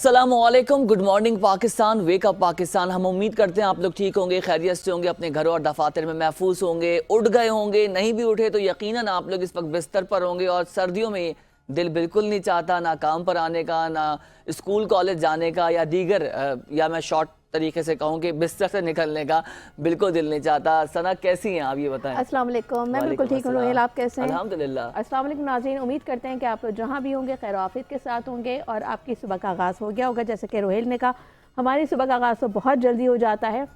अस्सलामुअलैकुम, good morning Pakistan, wake up Pakistan. हम उम्मीद करते हैं आप लोग ठीक होंगे, खैरियत से होंगे, अपने घरों और दफातर में महफूज होंगे। उठ गए होंगे, नहीं भी उठे तो यकीनन आप लोग इस वक्त बिस्तर पर होंगे। और सर्दियों में दिल बिल्कुल नहीं चाहता ना काम पर आने का, ना स्कूल कॉलेज जाने का, या दीगर या मैं शॉर्ट तरीके से कहूँ कि बिस्तर से निकलने का बिल्कुल दिल नहीं चाहता। सना कैसी हैं आप, ये बताएं। अस्सलाम वालेकुम, मैं बिल्कुल ठीक हूँ। रोहेल, आप कैसे हैं? अल्हम्दुलिल्लाह। अस्सलाम वालेकुम नाज़रीन, उम्मीद करते हैं कि आप लोग जहाँ भी होंगे खैर आफियत के साथ होंगे और आपकी सुबह का आगाज़ हो गया होगा। जैसे कि रोहेल ने कहा, हमारी सुबह का आगाज़ तो बहुत जल्दी हो जाता है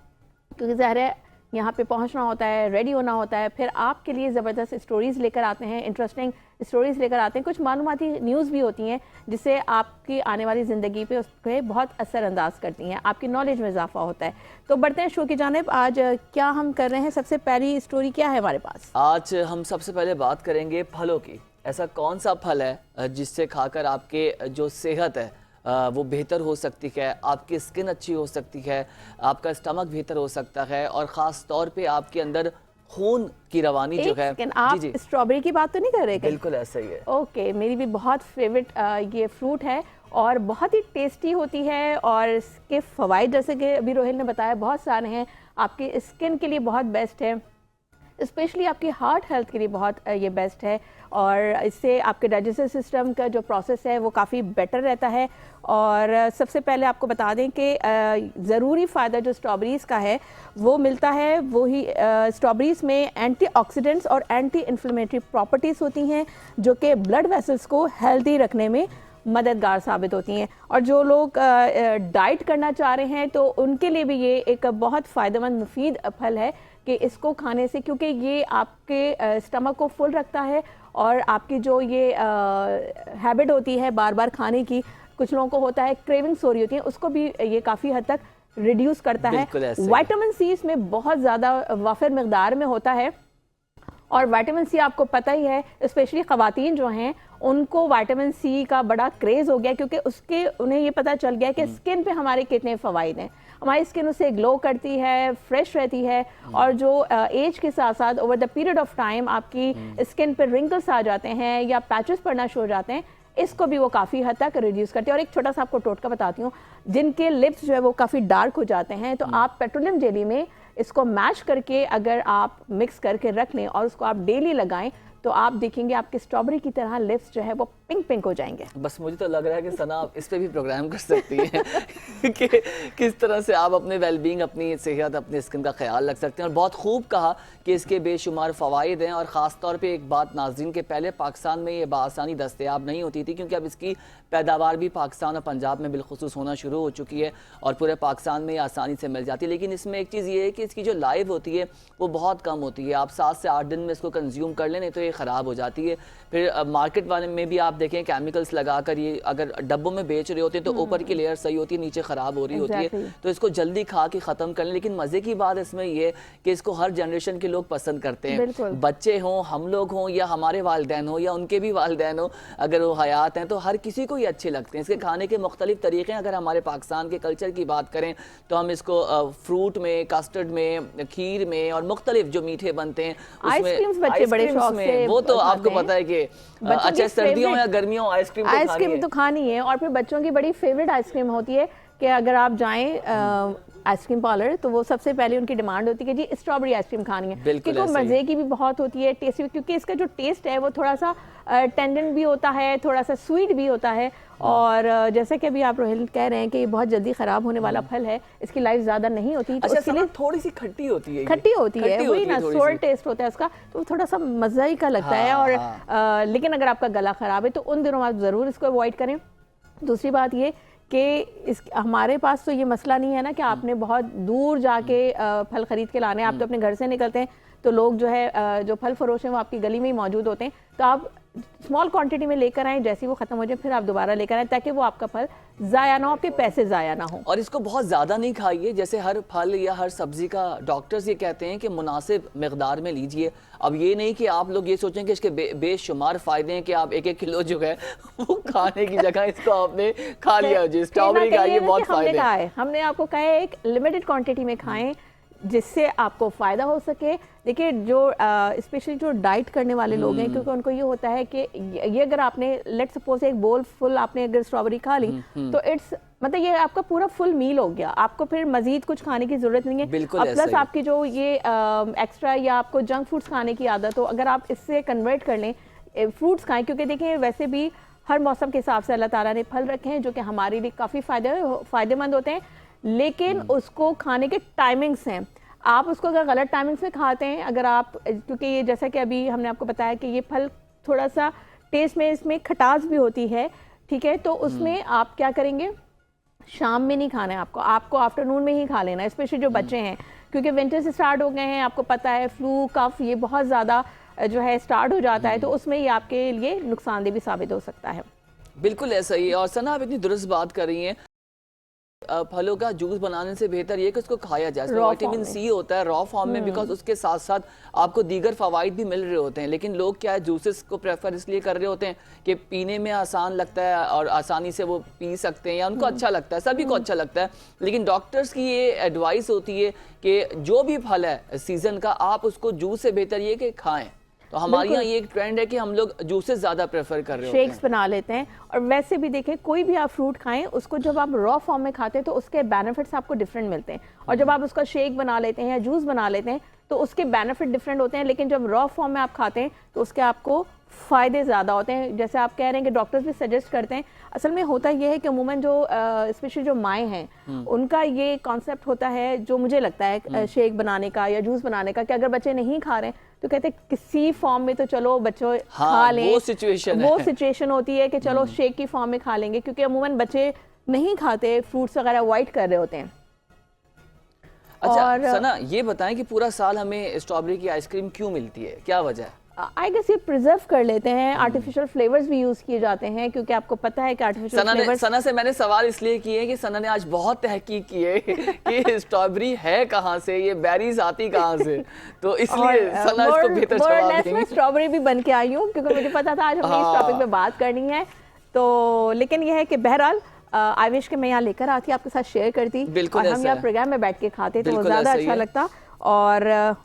क्योंकि ज़ाहिर है यहाँ पे पहुँचना होता है, रेडी होना होता है, फिर आपके लिए ज़बरदस्त स्टोरीज़ लेकर आते हैं, इंटरेस्टिंग स्टोरीज़ लेकर आते हैं, कुछ मालूमाती न्यूज़ भी होती हैं जिससे आपकी आने वाली ज़िंदगी पे उस पर बहुत असरअंदाज करती हैं, आपकी नॉलेज में इजाफा होता है। तो बढ़ते हैं शो की जानिब। आज क्या हम कर रहे हैं, सबसे पहली स्टोरी क्या है हमारे पास? आज हम सबसे पहले बात करेंगे फलों की। ऐसा कौन सा फल है जिससे खाकर आपके जो सेहत है वो बेहतर हो सकती है, आपकी स्किन अच्छी हो सकती है, आपका स्टमक बेहतर हो सकता है, और ख़ास तौर पे आपके अंदर खून की रवानी जो है। आप स्ट्रॉबेरी की बात तो नहीं कर रहे? बिल्कुल ऐसा ही है। ओके, मेरी भी बहुत फेवरेट ये फ्रूट है और बहुत ही टेस्टी होती है और इसके फ़वाइद जैसे कि अभी रोहिल ने बताया बहुत सारे हैं। आपकी स्किन के लिए बहुत बेस्ट है, स्पेशली आपकी हार्ट हेल्थ के लिए बहुत ये बेस्ट है, और इससे आपके डाइजेस्टिव सिस्टम का जो प्रोसेस है वो काफ़ी बेटर रहता है। और सबसे पहले आपको बता दें कि ज़रूरी फ़ायदा जो स्ट्रॉबेरीज़ का है वो मिलता है, वो ही स्ट्रॉबेरीज़ में एंटीऑक्सीडेंट्स और एंटी इन्फ्लेमेटरी प्रॉपर्टीज़ होती हैं जो कि ब्लड वेसल्स को हेल्दी रखने में मददगार साबित होती हैं। और जो लोग डाइट करना चाह रहे हैं तो उनके लिए भी ये एक बहुत फ़ायदेमंद मुफीद फल है कि इसको खाने से, क्योंकि ये आपके स्टमक को फुल रखता है और आपकी जो ये हैबिट होती है बार बार खाने की, कुछ लोगों को होता है क्रेविंग्स हो रही होती है, उसको भी ये काफ़ी हद तक रिड्यूस करता है। विटामिन सी इसमें बहुत ज़्यादा वाफिर मकदार में होता है, और विटामिन सी आपको पता ही है, स्पेशली ख़वातीन जो हैं उनको विटामिन सी का बड़ा क्रेज़ हो गया क्योंकि उसके उन्हें ये पता चल गया कि स्किन पे हमारे कितने फ़वाइद हैं। हमारी स्किन उससे ग्लो करती है, फ्रेश रहती है, और जो एज के साथ साथ over the period of time आपकी स्किन पर रिंकल्स आ जाते हैं या पैचेस पड़ना शुरू हो जाते हैं, इसको भी वो काफ़ी हद तक रिड्यूस करती है। और एक छोटा सा आपको टोटका बताती हूँ, जिनके लिप्स जो है वो काफ़ी डार्क हो जाते हैं तो आप पेट्रोलियम जेली में इसको मैश करके अगर आप मिक्स करके रख लें और उसको आप डेली लगाएं तो आप देखेंगे आपके स्ट्रॉबेरी की तरह लिप्स जो है वो पिंक पिंक हो जाएंगे। बस मुझे तो लग रहा है कि सना आप इस पे भी प्रोग्राम कर सकती हैं कि किस तरह से आप अपने वेलबींग, अपनी सेहत, अपनी स्किन का ख्याल रख सकते हैं। और बहुत खूब कहा कि इसके बेशुमार फ़वाइद हैं। और ख़ास तौर पे एक बात नाज़रीन के, पहले पाकिस्तान में ये बआसानी दस्तयाब नहीं होती थी क्योंकि अब इसकी पैदावार भी पाकिस्तान और पंजाब में बिलखुसूस होना शुरू हो चुकी है और पूरे पाकिस्तान में ये आसानी से मिल जाती है। लेकिन इसमें एक चीज़ ये है कि इसकी जो लाइफ होती है वो बहुत कम होती है। आप 7 से 8 दिन में इसको कंज्यूम कर लें, नहीं तो ये ख़राब हो जाती है। फिर मार्केट वाले में भी आप देखें केमिकल्स लगाकर ये अगर डब्बों में बेच रहे होते हैं तो ऊपर की लेयर सही होती है, नीचे ख़राब हो रही होती है, तो इसको जल्दी खा के ख़त्म कर लें। लेकिन मज़े की बात इसमें ये कि इसको हर जनरेशन के लोग पसंद करते हैं, बच्चे हों, हम लोग हों, या हमारे वालिदैन हों, या उनके भी वालिदैन हों अगर वो हयात हैं, तो हर किसी को ये अच्छे लगते हैं। इसके खाने के मुख्तलिफ तरीक़े हैं। अगर हमारे पाकिस्तान के कल्चर की बात करें तो हम इसको फ्रूट में, कस्टर्ड में, खीर में, और मुख्तलिफ जो मीठे बनते हैं उसमें बच्चे बड़े शौक से, वो तो आपको पता है कि अच्छा सर्दियों या गर्मियों आइसक्रीम तो खानी है। और फिर बच्चों की बड़ी फेवरेट आइसक्रीम होती है कि अगर आप जाएं आइसक्रीम पार्लर तो वो सबसे पहले उनकी डिमांड होती है कि जी स्ट्रॉबेरी आइसक्रीम खानी है, क्योंकि वो मज़े की भी बहुत होती है, टेस्टी भी, क्योंकि इसका जो टेस्ट है वो थोड़ा सा टेंडेंट भी होता है, थोड़ा सा स्वीट भी होता है। और जैसे कि अभी आप रोहिल कह रहे हैं कि ये बहुत जल्दी ख़राब होने वाला फल है, इसकी लाइफ ज़्यादा नहीं होती, तो इसके लिए थोड़ी सी खट्टी होती है, वही ना, सोर टेस्ट होता है उसका, तो थोड़ा सा मज़ा ही का लगता है। और लेकिन अगर आपका गला ख़राब है तो उन दिनों आप ज़रूर इसको अवॉइड करें। दूसरी बात ये कि इस हमारे पास तो ये मसला नहीं है ना कि आपने बहुत दूर जाके फल ख़रीद के लाने, आप तो अपने घर से निकलते हैं तो लोग जो है जो फल फरोश हैं वो आपकी गली में ही मौजूद होते हैं, तो आप स्मॉल क्वांटिटी में लेकर आएँ, जैसे ही वो ख़त्म हो जाए फिर आप दोबारा लेकर आएँ ताकि वो आपका फल ज़ाया ना हो, आपके पैसे ज़ाया ना हो। और इसको बहुत ज़्यादा नहीं खाइए, जैसे हर फल या हर सब्ज़ी का डॉक्टर्स ये कहते हैं कि मुनासिब मकदार में लीजिए। अब ये नहीं कि आप लोग ये सोचें कि इसके बेशुमार फ़ायदे हैं कि आप 1-1 किलो जो है वो खाने की जगह इसको आपने खा लिया। जी स्ट्रॉबेरी का ये बहुत फ़ायदे हैं। हमने आपको कहा है एक लिमिटेड क्वांटिटी में खाएं, जिससे आपको फ़ायदा हो सके। देखिए जो स्पेशली जो डाइट करने वाले लोग हैं, क्योंकि उनको ये होता है कि ये अगर आपने लेट सपोज एक बोल फुल आपने अगर स्ट्रॉबेरी खा ली तो इट्स मतलब ये आपका पूरा फुल मील हो गया, आपको फिर मजीद कुछ खाने की ज़रूरत नहीं है। और प्लस आपकी जो ये एक्स्ट्रा या आपको जंक फूड्स खाने की आदत हो, अगर आप इससे कन्वर्ट कर लें, फ्रूट्स खाएं, क्योंकि देखिए वैसे भी हर मौसम के हिसाब से अल्लाह ताला ने फल रखे हैं जो कि हमारे लिए काफ़ी फ़ायदेमंद होते हैं, लेकिन उसको खाने के टाइमिंग्स हैं। आप उसको अगर गलत टाइमिंग्स में खाते हैं, अगर आप, क्योंकि ये जैसा कि अभी हमने आपको बताया कि ये फल थोड़ा सा टेस्ट में इसमें खटास भी होती है, ठीक है, तो उसमें आप क्या करेंगे, शाम में नहीं खाना है आपको आफ्टरनून में ही खा लेना है, स्पेशली जो बच्चे हैं, क्योंकि विंटर से स्टार्ट हो गए हैं, आपको पता है फ्लू कफ ये बहुत ज़्यादा जो है स्टार्ट हो जाता है, तो उसमें ये आपके लिए नुकसानदेह भी साबित हो सकता है। बिल्कुल ऐसा ही है। और सना आप इतनी दुरुस्त बात कर रही हैं, फलों का जूस बनाने से बेहतर ये कि उसको खाया जाए, इसमें विटामिन सी होता है रॉ फॉर्म में, बिकॉज उसके साथ साथ आपको दीगर फवाइद भी मिल रहे होते हैं। लेकिन लोग क्या है, जूसेस को प्रेफर इसलिए कर रहे होते हैं कि पीने में आसान लगता है और आसानी से वो पी सकते हैं या उनको अच्छा लगता है, सभी को अच्छा लगता है। लेकिन डॉक्टर्स की ये एडवाइस होती है कि जो भी फल है सीजन का, आप उसको जूस से बेहतर ये कि खाएं। तो हमारे यहाँ ये एक ट्रेंड है कि हम लोग जूसेस ज़्यादा प्रेफर कर रहे होते हैं, शेक्स बना लेते हैं। और वैसे भी देखें, कोई भी आप फ्रूट खाएं, उसको जब आप रॉ फॉर्म में खाते हैं तो उसके बेनिफिट्स आपको डिफरेंट मिलते हैं, और जब आप उसका शेक बना लेते हैं या जूस बना लेते हैं तो उसके बेनिफिट डिफरेंट होते हैं। लेकिन जब रॉ फॉर्म में आप खाते हैं तो उसके आपको फ़ायदे ज़्यादा होते हैं। जैसे आप कह रहे हैं कि डॉक्टर्स भी सजेस्ट करते हैं, असल में होता यह है कि अमूमन जो स्पेशली जो माएँ हैं उनका ये कॉन्सेप्ट होता है, जो मुझे लगता है शेक बनाने का या जूस बनाने का, कि अगर बच्चे नहीं खा रहे हैं तो कहते हैं किसी फॉर्म में तो चलो बच्चों खा लें। वो सिचुएशन होती है कि चलो शेक की फॉर्म में खा लेंगे, क्योंकि अमूमन बच्चे नहीं खाते, फ्रूट्स वगैरह अवॉइड कर रहे होते हैं। अच्छा और सना ये बताएं कि पूरा साल हमें स्ट्रॉबेरी की आइसक्रीम क्यों मिलती है, क्या वजह है? आई गेस ये प्रिजर्व कर लेते हैं, आर्टिफिशियल फ्लेवर्स भी यूज किए जाते हैं, क्योंकि आपको पता है कि आर्टिफिशियल फ्लेवर्स। सना से मैंने सवाल इसलिए किए कि सना ने आज बहुत तहकीक की है कि स्ट्रॉबेरी है कहाँ से, ये बेरीज आती कहाँ से, तो इसलिए सना इसको बेहतर जवाब देंगी। मैं स्ट्रॉबेरी भी बन के आई हूँ, क्योंकि मुझे पता था आज हमने इस टॉपिक पे बात करनी है। तो लेकिन यह है कि बहरहाल आई विश कि मैं यहाँ लेकर आती, आपके साथ शेयर करती, और हम यहाँ प्रोग्राम में बैठ के खाते तो वो ज़्यादा अच्छा लगता। और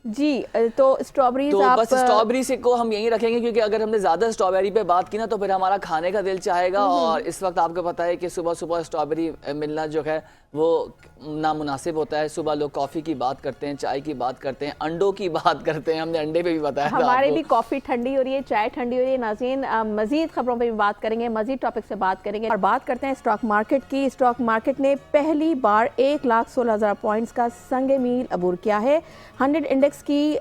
जी तो स्ट्रॉबेरी तो बस स्ट्रॉबेरी से को हम यहीं रखेंगे, क्योंकि अगर हमने ज़्यादा स्ट्रॉबेरी पे बात की ना तो फिर हमारा खाने का दिल चाहेगा। और इस वक्त आपको पता है कि सुबह सुबह स्ट्रॉबेरी मिलना जो है वो नामुनासिब होता है। सुबह लोग कॉफ़ी की बात करते हैं, चाय की बात करते हैं, अंडों की बात करते हैं, हमने अंडे पे भी बताया था। हमारे भी कॉफ़ी ठंडी हो रही है, चाय ठंडी हो रही है। नाज़रीन मज़ीद खबरों पे भी बात करेंगे, मज़ीद टॉपिक से बात करेंगे, और बात करते हैं स्टॉक मार्केट की। स्टॉक मार्केट ने पहली बार 1,16,000 पॉइंट्स का संगे मील अबूर किया है। 100 इंडेक्स की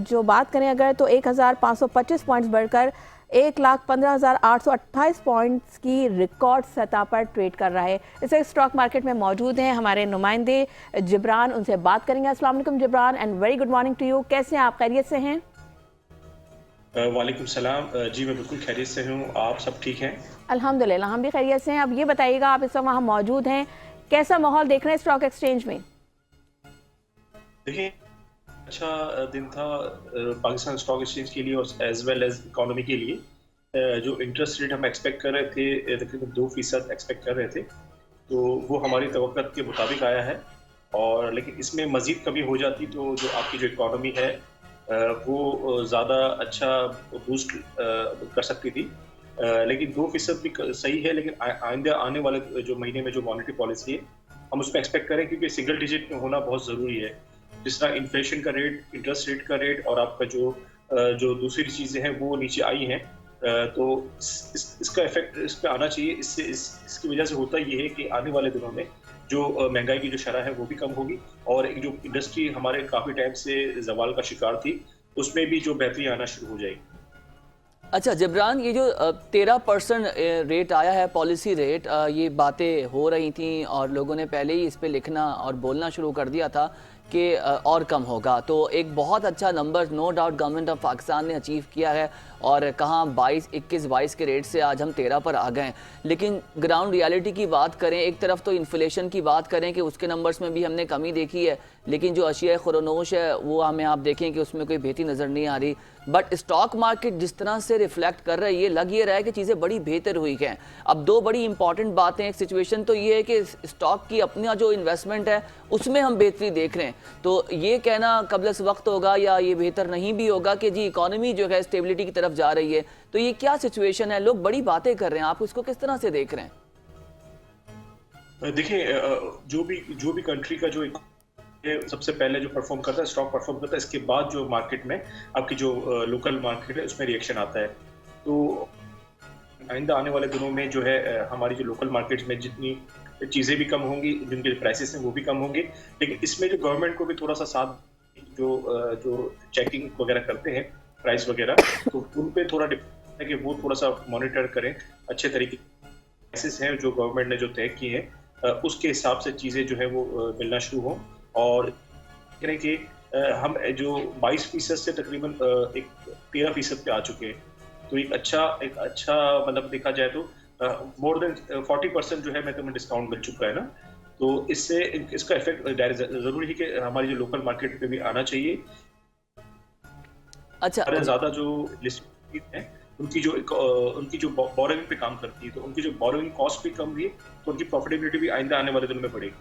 जो बात करें अगर, तो 1,525 पॉइंट्स बढ़कर 1,15,828 पॉइंट्स की रिकॉर्ड सतह पर ट्रेड कर रहा है। इसे स्टॉक मार्केट में मौजूद हैं हमारे नुमाइंदे जिब्रान, उनसे बात करेंगे। अस्सलाम वालेकुम Jibran, and very good morning to you. कैसे हैं आप, खैरियत से हैं? वालेकुम सलाम जी, मैं बिल्कुल खैरियत से हूँ, आप सब ठीक हैं? अल्हम्दुलिल्लाह हम भी खैरियत से हैं। अब ये बताइएगा, आप इस वक्त वहाँ मौजूद हैं, कैसा माहौल देख रहे हैं स्टॉक एक्सचेंज में? देखिए अच्छा दिन था पाकिस्तान स्टॉक एक्सचेंज के लिए और एज वेल एज इकोनॉमी के लिए। जो इंटरेस्ट रेट हम एक्सपेक्ट कर रहे थे, तकरीबन 2% एक्सपेक्ट कर रहे थे, तो वो हमारी तवक्कुत के मुताबिक आया है। और लेकिन इसमें मज़ीद कमी हो जाती तो जो आपकी जो इकोनॉमी है वो ज़्यादा अच्छा बूस्ट कर सकती थी। लेकिन 2% भी सही है, लेकिन आइंदा आने वाले जो महीने में जो मॉनेटरी पॉलिसी है हम उसको एक्सपेक्ट करें, क्योंकि सिंगल डिजिट में होना बहुत ज़रूरी है। जिस तरह इन्फ्लेशन का रेट, इंटरेस्ट रेट का रेट और आपका जो दूसरी चीज़ें हैं वो नीचे आई हैं, तो इसका इफेक्ट इस पर आना चाहिए। इसकी वजह से होता ये है कि आने वाले दिनों में जो महंगाई की जो शरह है वो भी कम होगी, और एक जो इंडस्ट्री हमारे काफ़ी टाइम से जवाल का शिकार थी उसमें भी जो बेहतरी आना शुरू हो जाएगी। अच्छा जिब्रान, ये जो 13% रेट आया है, पॉलिसी रेट, ये बातें हो रही थी और लोगों ने पहले ही इस पे लिखना और बोलना शुरू कर दिया था कि और कम होगा। तो एक बहुत अच्छा number no doubt government of Pakistan ने अचीव किया है, और कहाँ 21-22 के रेट से आज हम 13 पर आ गए। लेकिन ग्राउंड रियलिटी की बात करें, एक तरफ तो इन्फ्लेशन की बात करें कि उसके नंबर्स में भी हमने कमी देखी है, लेकिन जो अशिया खुरनोश है वो हमें आप देखें कि उसमें कोई बेहतरी नज़र नहीं आ रही। बट स्टॉक मार्केट जिस तरह से रिफ्लेक्ट कर रहा है, ये लग ये रहा है कि चीज़ें बड़ी बेहतर हुई हैं। अब दो बड़ी इंपॉर्टेंट बातें, एक सिचुएशन तो ये है कि स्टॉक की अपना जो इन्वेस्टमेंट है उसमें हम बेहतरी देख रहे हैं, तो ये कहना कबलस वक्त होगा या ये बेहतर नहीं भी होगा कि जी इकोनॉमी जो है स्टेबिलिटी की तरफ जा रही है, तो ये क्या सिचुएशन है? लोग बड़ी बातें कर रहे हैं, आप इसको किस तरह से देख रहे हैं? देखिए, जो भी कंट्री का जो सबसे पहले जो परफॉर्म करता है, स्टॉक परफॉर्म करता है, इसके बाद जो मार्केट में आपकी जो लोकल मार्केट है उसमें रिएक्शन आता है। तो आइंदा आने वाले दिनों में जो है हमारी जो लोकल मार्केट में जितनी चीज़ें भी कम होंगी, जिनके प्राइसेस हैं वो भी कम होंगे, लेकिन इसमें जो गवर्नमेंट को भी थोड़ा सा साथ जो चेकिंग वगैरह करते हैं प्राइस वगैरह, तो उन पे थोड़ा डिपेंड है कि वो थोड़ा सा मॉनिटर करें अच्छे तरीके। प्राइसेस हैं जो गवर्नमेंट ने जो तय किए हैं उसके हिसाब से चीज़ें जो है वो मिलना शुरू हों, और करें कि हम जो 22% से तकरीबन एक 13% पे आ चुके हैं। तो एक अच्छा मतलब देखा जाए तो मोर देन 40% जो है मैं तुम्हें डिस्काउंट मिल चुका है ना। तो इससे इसका इफेक्ट जरूरी है कि हमारी जो लोकल मार्केट पे भी आना चाहिए। अच्छा, ज्यादा जो लिस्ट है उनकी जो बोरोइंग पे काम करती है, तो उनकी जो बोरोइंग कॉस्ट भी कम हुई है, तो उनकी प्रॉफिटेबिलिटी भी आइंदा आने वाले दिनों में बढ़ेगी।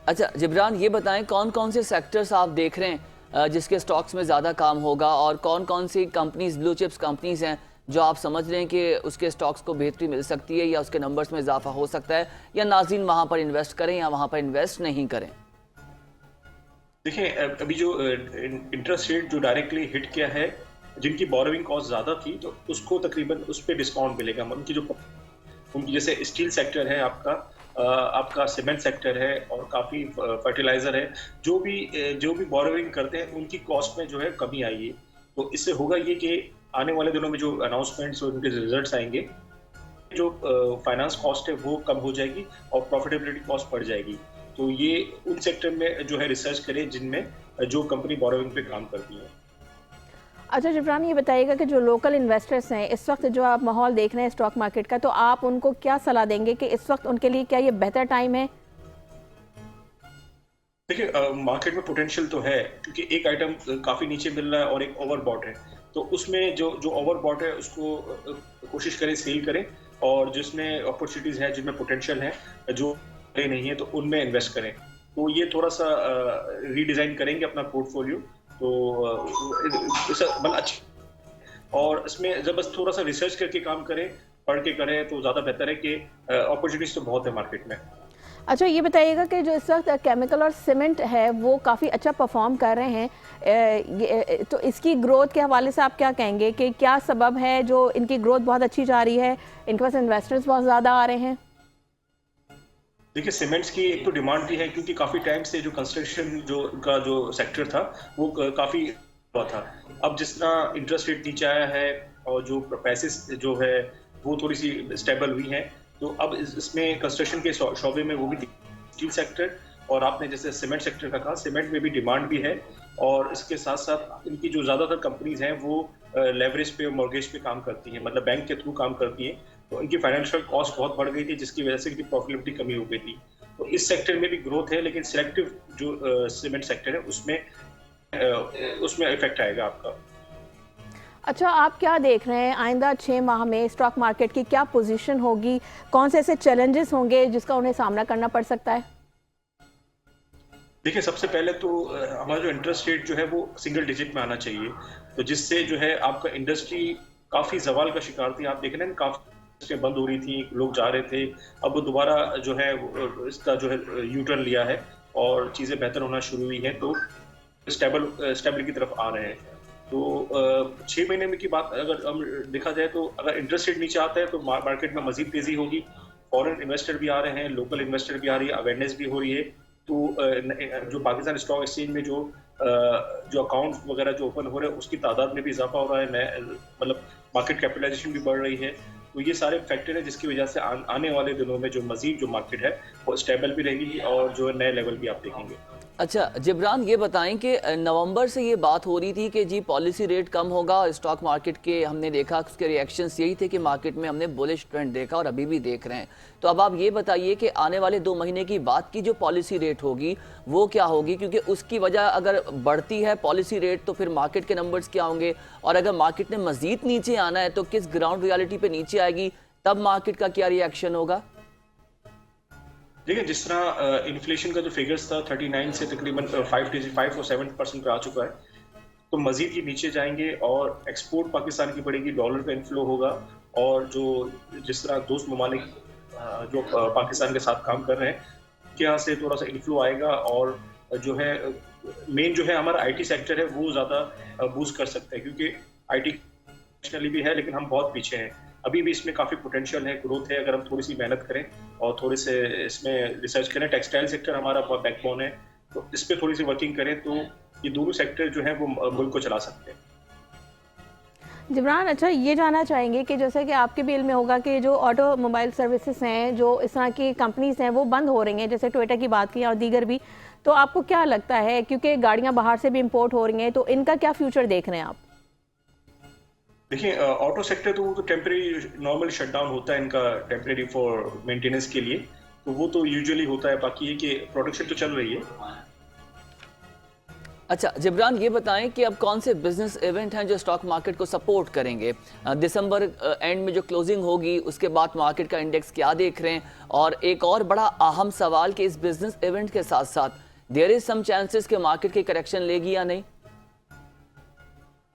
अच्छा जिब्रान, ये बताएं कौन कौन से सेक्टर्स आप देख रहे हैं जिसके स्टॉक्स में ज़्यादा काम होगा, और कौन कौन सी कंपनीज, ब्लू चिप्स कंपनीज हैं जो आप समझ रहे हैं कि उसके स्टॉक्स को बेहतरी मिल सकती है या उसके नंबर्स में इजाफा हो सकता है, या नाज़रीन वहाँ पर इन्वेस्ट करें या वहाँ पर इन्वेस्ट नहीं करें? देखिए, अभी जो इंटरेस्ट रेट जो डायरेक्टली हिट किया है, जिनकी बोरोइंग कॉस्ट ज़्यादा थी, तो उसको तकरीबन उस पर डिस्काउंट मिलेगा। उनकी जैसे स्टील सेक्टर है आपका सीमेंट सेक्टर है और काफ़ी फर्टिलाइजर है, जो भी बोरोइंग करते हैं उनकी कॉस्ट में जो है कमी आई है। तो इससे होगा ये कि आने वाले दिनों में जो अनाउंसमेंट्स और उनके रिजल्ट्स आएंगे, जो फाइनेंस कॉस्ट है वो कम हो जाएगी और प्रॉफिटेबिलिटी कॉस्ट बढ़ जाएगी। तो ये उन सेक्टर में जो है रिसर्च करें जिनमें जो कंपनी बोरोइंग पे काम करती है। अच्छा जिब्रान, ये बताइएगा कि जो लोकल इन्वेस्टर्स हैं इस वक्त जो आप माहौल देख रहे हैं स्टॉक मार्केट का, तो आप उनको क्या सलाह देंगे कि इस वक्त उनके लिए क्या ये बेहतर टाइम है? देखिए, मार्केट में पोटेंशियल तो है, क्योंकि एक आइटम काफ़ी नीचे मिल रहा है और एक ओवरबॉट है। तो उसमें जो ओवरबॉट है उसको कोशिश करें सेल करें, और जिसमें अपॉर्चुनिटीज़ है, जिनमें पोटेंशियल है, जो नहीं है, तो उनमें इन्वेस्ट करें। तो ये थोड़ा सा रीडिज़ाइन करेंगे अपना पोर्टफोलियो, तो मतलब अच्छी, और इसमें जब बस थोड़ा सा रिसर्च करके काम करें, पढ़ के करें, तो ज़्यादा बेहतर है कि अपॉर्चुनिटीज़ तो बहुत है मार्केट में। अच्छा ये बताइएगा कि जो इस वक्त केमिकल और सीमेंट है वो काफ़ी अच्छा परफॉर्म कर रहे हैं, तो इसकी ग्रोथ के हवाले से आप क्या कहेंगे कि क्या सबब है जो इनकी ग्रोथ बहुत अच्छी जा रही है, इनके पास इन्वेस्टर्स बहुत ज़्यादा आ रहे हैं? देखिए, सीमेंट्स की एक तो डिमांड भी है, क्योंकि काफ़ी टाइम से जो कंस्ट्रक्शन जो सेक्टर था वो काफ़ी हुआ था। अब जिस तरह इंटरेस्ट रेट नीचे आया है और जो प्राइसेस जो है वो थोड़ी सी स्टेबल हुई हैं, तो अब इसमें कंस्ट्रक्शन के शोबे में वो भी स्टील सेक्टर, और आपने जैसे सीमेंट सेक्टर का कहा, सीमेंट में भी डिमांड भी है। और इसके साथ साथ इनकी जो ज़्यादातर कंपनीज हैं वो लेवरेज पे और मॉर्गेज पे काम करती हैं, मतलब बैंक के थ्रू काम करती हैं। तो इनकी फाइनेंशियल कॉस्ट बहुत बढ़ गई थी, जिसकी वजह से इनकी प्रॉफिटेबिलिटी कमी हो गई थी। तो इस सेक्टर में भी ग्रोथ है, लेकिन सिलेक्टिव जो सीमेंट सेक्टर है उसमें इफेक्ट आएगा आपका। अच्छा, आप क्या देख रहे हैं आइंदा 6 माह में स्टॉक मार्केट की क्या पोजीशन होगी, कौन से ऐसे चैलेंजेस होंगे जिसका उन्हें सामना करना पड़ सकता है? देखिए, सबसे पहले तो हमारा जो इंटरेस्ट रेट जो है वो सिंगल डिजिट में आना चाहिए, तो जिससे जो है आपका इंडस्ट्री काफ़ी जवाल का शिकार थी। आप देख रहे हैं काफ़ी इंडस्ट्री बंद हो रही थी, लोग जा रहे थे, अब वो दोबारा जो है इसका जो है यू टर्न लिया है और चीज़ें बेहतर होना शुरू हुई हैं, तो स्टेबल की तरफ आ रहे हैं। तो 6 महीने में की बात अगर हम देखा जाए, तो अगर इंटरेस्ट रेट नीचे आता है तो मार्केट में मजीद तेज़ी होगी। फॉरेन इन्वेस्टर भी आ रहे हैं, लोकल इन्वेस्टर भी आ रही है, अवेयरनेस भी हो रही है। तो जो पाकिस्तान स्टॉक एक्सचेंज में जो अकाउंट वगैरह जो ओपन हो रहे हैं उसकी तादाद में भी इजाफा हो रहा है, मतलब मार्केट कैपिटलाइजेशन भी बढ़ रही है। तो ये सारे फैक्टर हैं जिसकी वजह से आने वाले दिनों में जो मजीद जो मार्केट है वो स्टेबल भी रहेगी और जो नए लेवल भी आप देखेंगे। अच्छा जिब्रान, ये बताएं कि नवंबर से ये बात हो रही थी कि जी पॉलिसी रेट कम होगा, स्टॉक मार्केट के हमने देखा उसके रिएक्शंस यही थे कि मार्केट में हमने बुलिश ट्रेंड देखा और अभी भी देख रहे हैं। तो अब आप ये बताइए कि आने वाले 2 महीने की बाद की जो पॉलिसी रेट होगी वो क्या होगी, क्योंकि उसकी वजह अगर बढ़ती है पॉलिसी रेट तो फिर मार्केट के नंबर्स क्या होंगे, और अगर मार्केट ने मजीद नीचे आना है तो किस ग्राउंड रियलिटी पे नीचे आएगी, तब मार्केट का क्या रिएक्शन होगा? देखिए जिस तरह इन्फ्लेशन का जो फिगर्स था 39 से तकरीबन 5 और 7% पे आ चुका है, तो मजीद ये नीचे जाएंगे और एक्सपोर्ट पाकिस्तान की बढ़ेगी, डॉलर का इनफ्लो होगा और जो जिस तरह दोस्त ममालिक जो पाकिस्तान के साथ काम कर रहे हैं के यहाँ से थोड़ा सा इनफ्लो आएगा और जो है मेन जो है हमारा आईटी सेक्टर है वो ज़्यादा बूस्ट कर सकता है क्योंकि आईटी नेशनली भी है लेकिन हम बहुत पीछे हैं। अभी भी इसमें काफ़ी पोटेंशियल है, ग्रोथ है अगर हम थोड़ी सी मेहनत करें और थोड़े से इसमें रिसर्च करें। टेक्सटाइल सेक्टर हमारा बैकबोन है, तो इस पर थोड़ी सी वर्किंग करें तो ये दोनों सेक्टर जो है वो मुल्क को चला सकते हैं। जिब्रान, अच्छा ये जानना चाहेंगे कि जैसे कि आपके भी इल्म में होगा कि जो ऑटोमोबाइल सर्विसेज हैं, जो इस तरह की कंपनीज हैं वो बंद हो रही हैं, जैसे टोयोटा की बात की और दीगर भी, तो आपको क्या लगता है, क्योंकि गाड़ियां बाहर से भी इंपोर्ट हो रही हैं, तो इनका क्या फ्यूचर देख रहे हैं आप? देखिए ऑटो सेक्टर तो वो तो टेम्परेरी नॉर्मल शटडाउन होता है इनका, टेम्परेरी फॉर मेंटेनेंस के लिए, तो वो तो यूजुअली होता है। बाकी ये कि प्रोडक्शन तो चल रही है। अच्छा जिब्रान, ये बताएं कि अब कौन से बिजनेस इवेंट हैं जो स्टॉक मार्केट को सपोर्ट करेंगे? दिसंबर एंड में जो क्लोजिंग होगी उसके बाद मार्केट का इंडेक्स क्या देख रहे हैं? और एक और बड़ा अहम सवाल कि इस बिजनेस इवेंट के साथ साथ देयर इज सम चांसेस कि मार्केट की करेक्शन लेगी या नहीं?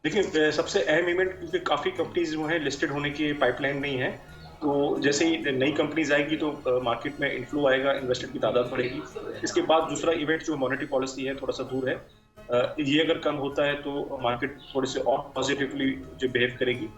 देखिए सबसे अहम इवेंट क्योंकि काफ़ी कंपनीज जो हैं लिस्टेड होने की पाइपलाइन नहीं है, तो जैसे ही नई कंपनीज आएगी तो मार्केट में इन्फ्लो आएगा, इन्वेस्टर की तादाद बढ़ेगी। इसके बाद दूसरा इवेंट जो मॉनेटरी पॉलिसी है थोड़ा सा दूर है, ये अगर कम होता है तो मार्केट थोड़े से और पॉजिटिवली जो बिहेव करेगी।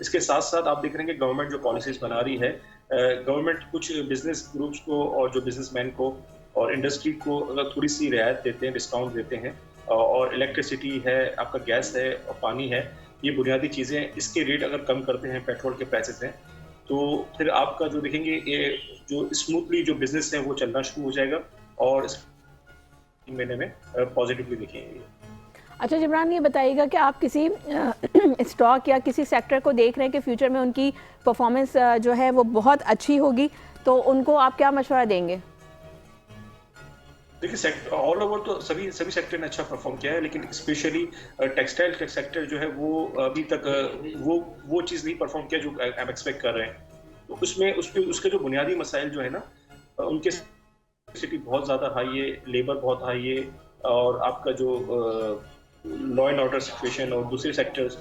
इसके साथ साथ आप देख रहे हैं कि गवर्नमेंट जो पॉलिसीज बना रही है, गवर्नमेंट कुछ बिजनेस ग्रुप्स को और जो बिजनेसमैन को और इंडस्ट्री को अगर थोड़ी सी रियायत देते हैं, डिस्काउंट देते हैं, और इलेक्ट्रिसिटी है, आपका गैस है और पानी है, ये बुनियादी चीज़ें हैं, इसके रेट अगर कम करते हैं, पेट्रोल के प्राइसेस हैं, तो फिर आपका जो देखेंगे ये जो स्मूथली जो बिजनेस है वो चलना शुरू हो जाएगा और इस महीने में पॉजिटिवली देखेंगे। अच्छा जिब्रान, ये बताइएगा कि आप किसी स्टॉक या किसी सेक्टर को देख रहे हैं कि फ्यूचर में उनकी परफॉर्मेंस जो है वो बहुत अच्छी होगी, तो उनको आप क्या मशवरा देंगे? देखिए ऑल ओवर तो सभी सेक्टर ने अच्छा परफॉर्म किया है, लेकिन स्पेशली टेक्सटाइल सेक्टर जो है वो अभी तक वो चीज़ नहीं परफॉर्म किया जो हम एक्सपेक्ट कर रहे हैं। तो उसके जो बुनियादी मसाइल जो है ना, उनके सिटी बहुत ज़्यादा हाई है, लेबर बहुत हाई है और आपका जो लॉ एंड ऑर्डर सिचुएशन और दूसरे सेक्टर्स,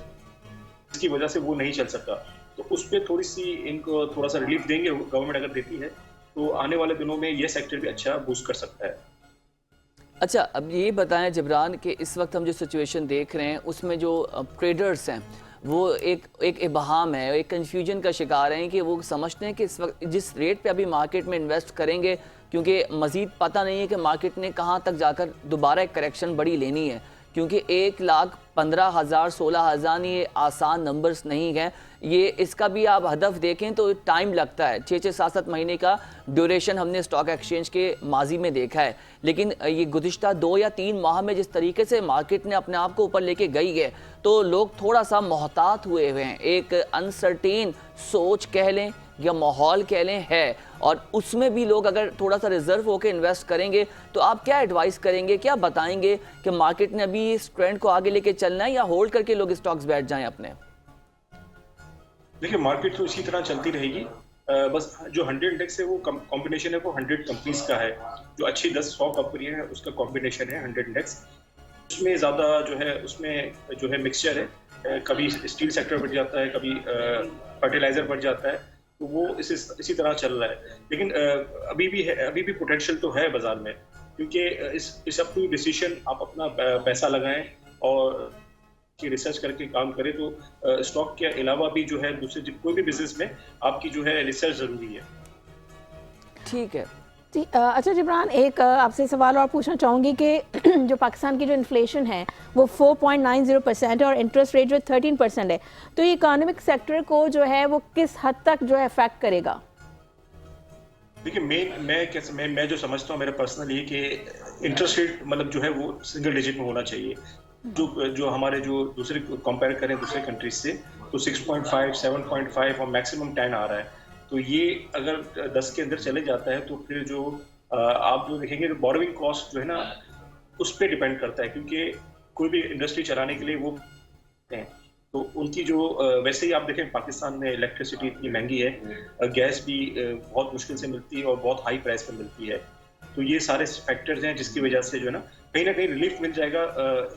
इसकी वजह से वो नहीं चल सका। तो उस पर थोड़ी सी इनको थोड़ा सा रिलीफ देंगे गवर्नमेंट अगर देती है, तो आने वाले दिनों में ये सेक्टर भी अच्छा बूस्ट कर सकता है। अच्छा अब ये बताएं जिब्रान कि इस वक्त हम जो सिचुएशन देख रहे हैं उसमें जो ट्रेडर्स हैं वो एक इबहाम है, एक कन्फ्यूजन का शिकार हैं कि वो समझते हैं कि इस वक्त जिस रेट पे अभी मार्केट में इन्वेस्ट करेंगे, क्योंकि मज़ीद पता नहीं है कि मार्केट ने कहाँ तक जाकर दोबारा एक करेक्शन बड़ी लेनी है, क्योंकि 1,15,000 16,000 ये आसान नंबर्स नहीं हैं। ये इसका भी आप हदफ देखें तो टाइम लगता है, 6 7 महीने का ड्यूरेशन हमने स्टॉक एक्सचेंज के माजी में देखा है, लेकिन ये गुज़िश्ता 2 या 3 माह में जिस तरीके से मार्केट ने अपने आप को ऊपर लेके गई है, तो लोग थोड़ा सा मोहतात हुए हुए हैं। एक अनसर्टेन सोच कह लें या माहौल कह लें है, और उसमें भी लोग अगर थोड़ा सा रिजर्व होकर इन्वेस्ट करेंगे, तो आप क्या एडवाइस करेंगे, क्या बताएंगे कि मार्केट ने अभी इस ट्रेंड को आगे लेके चलना है या होल्ड करके लोग स्टॉक्स बैठ जाएं अपने? देखिए मार्केट तो इसी तरह चलती रहेगी, बस जो 100 इंडेक्स है वो कॉम्बिनेशन है, वो 100 कंपनीज का है, जो अच्छी 10-100 कंपनी है उसका कॉम्बिनेशन है 100 इंडेक्स। उसमें ज़्यादा जो है उसमें जो है मिक्सचर है, कभी स्टील सेक्टर बढ़ जाता है, कभी फर्टिलाइजर बढ़ जाता है, तो वो इसी तरह चल रहा है। लेकिन अभी भी पोटेंशियल तो है बाजार में, क्योंकि इस अपनी डिसीजन आप अपना पैसा लगाएं और रिसर्च करके काम करें, तो स्टॉक के अलावा भी जो है दूसरे कोई भी बिजनेस में आपकी जो है रिसर्च जरूरी है। ठीक है जी। अच्छा जिब्रान, एक आपसे सवाल और पूछना चाहूँगी कि जो पाकिस्तान की जो इन्फ्लेशन है वो 4.90% है और इंटरेस्ट रेट जो 13% है, तो ये इकोनॉमिक सेक्टर को जो है वो किस हद तक जो है अफेक्ट करेगा? देखिए मैं जो समझता हूँ मेरा पर्सनल ये कि इंटरेस्ट रेट मतलब जो है वो सिंगल डिजिट में होना चाहिए। जो हमारे जो दूसरे कंपेयर करें दूसरे कंट्रीज से, तो 6.5 7.5 और मैक्सिमम 10 आ रहा है। तो ये अगर 10 के अंदर चले जाता है तो फिर जो आप जो देखेंगे तो बोरोइंग कॉस्ट जो है ना उस पर डिपेंड करता है, क्योंकि कोई भी इंडस्ट्री चलाने के लिए वो हैं तो उनकी जो वैसे ही आप देखें पाकिस्तान में इलेक्ट्रिसिटी इतनी महंगी है, गैस भी बहुत मुश्किल से मिलती है और बहुत हाई प्राइस पर मिलती है। तो ये सारे फैक्टर्स हैं जिसकी वजह से जो है ना कहीं रिलीफ मिल जाएगा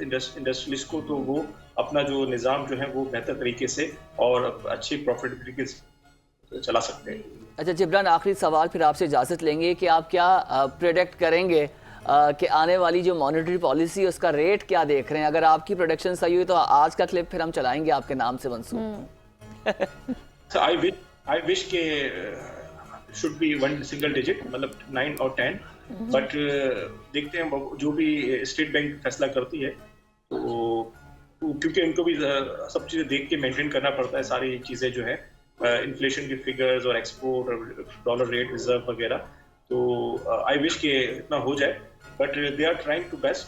इंडस्ट्रियलिस्ट को, तो वो अपना जो निज़ाम जो है वो बेहतर तरीके से और अच्छी प्रॉफिटेबिलिटी से चला सकते हैं। अच्छा जिब्रान, आखिरी सवाल फिर आपसे इजाज़त लेंगे कि आप क्या प्रेडिक्ट करेंगे कि आने वाली जो मॉनेटरी पॉलिसी है उसका रेट क्या देख रहे हैं? अगर आपकी प्रोडक्शन सही हुई तो आज का क्लिप फिर हम चलाएंगे आपके नाम से मंसूब। So I wish के should be one single digit, मतलब 9 और 10, बट देखते हैं जो भी स्टेट बैंक फैसला करती है, तो क्योंकि उनको भी सब चीज़ें देख के मेंटेन करना पड़ता है, सारी चीज़ें जो है इन्फ्लेशन की फिगर्स और एक्सपोर्ट और डॉलर रेट रिजर्व वगैरह। तो आई विश के इतना हो जाए, but they are trying to best.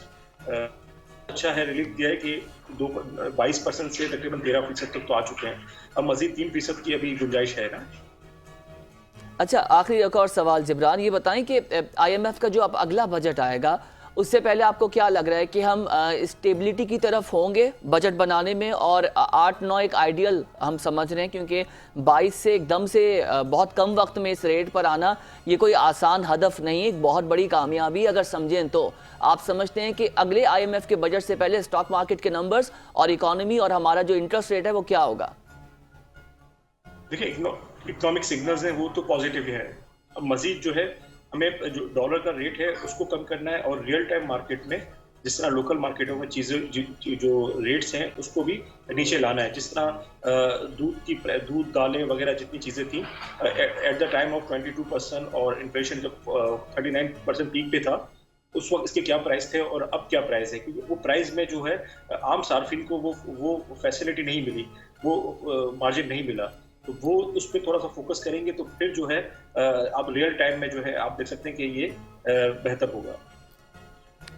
अच्छा है, रिलीफ दिया है कि 22% से तकरीबन 13% तक तो आ चुके हैं, अब मजीद 3% की अभी गुंजाइश है ना। अच्छा आखिरी एक और सवाल जिब्रान, ये बताएं कि IMF का जो अब अगला बजट आएगा उससे पहले आपको क्या लग रहा है कि हम स्टेबिलिटी की तरफ होंगे बजट बनाने में? और 8-9 एक आइडियल हम समझ रहे हैं, क्योंकि 22 से एकदम से बहुत कम वक्त में इस रेट पर आना ये कोई आसान हदफ नहीं है, एक बहुत बड़ी कामयाबी अगर समझें तो। आप समझते हैं कि अगले IMF के बजट से पहले स्टॉक मार्केट के नंबर्स और इकोनॉमी और हमारा जो इंटरेस्ट रेट है वो क्या होगा? देखिए इकोनॉमिक सिग्नल्स हैं वो तो पॉजिटिव है। अब मजीद जो है हमें जो डॉलर का रेट है उसको कम करना है, और रियल टाइम मार्केट में जिस तरह लोकल मार्केटों में चीज़ें जो रेट्स हैं उसको भी नीचे लाना है। जिस तरह दूध दालें वगैरह जितनी चीज़ें थी एट द टाइम ऑफ 22% और इन्फ्लेशन जब 39% पीक पे था, उस वक्त इसके क्या प्राइस थे और अब क्या प्राइस है, क्योंकि वो प्राइस में जो है आम सार्फिन को वो फैसिलिटी नहीं मिली, वो मार्जिन नहीं मिला। तो वो उस पर थोड़ा सा फोकस करेंगे तो फिर जो है आप रियल टाइम में जो है आप देख सकते हैं कि ये बेहतर होगा।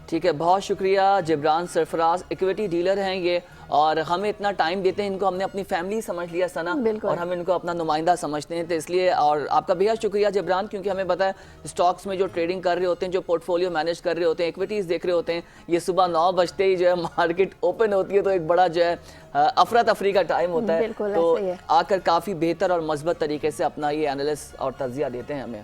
ठीक है, बहुत शुक्रिया जिब्रान सरफराज, इक्विटी डीलर हैं ये, और हमें इतना टाइम देते हैं, इनको हमने अपनी फैमिली समझ लिया सना, और हम इनको अपना नुमाइंदा समझते हैं, तो इसलिए और आपका बेहद शुक्रिया जिब्रान, क्योंकि हमें पता है स्टॉक्स में जो ट्रेडिंग कर रहे होते हैं, जो पोर्टफोलियो मैनेज कर रहे होते हैं, इक्विटीज़ देख रहे होते हैं, ये सुबह 9 बजते ही जो है मार्केट ओपन होती है तो एक बड़ा जो है अफरा तफरी का टाइम होता है, तो आकर काफ़ी बेहतर और मजबूत तरीके से अपना ये एनालिसिस और तज्जिया देते हैं हमें।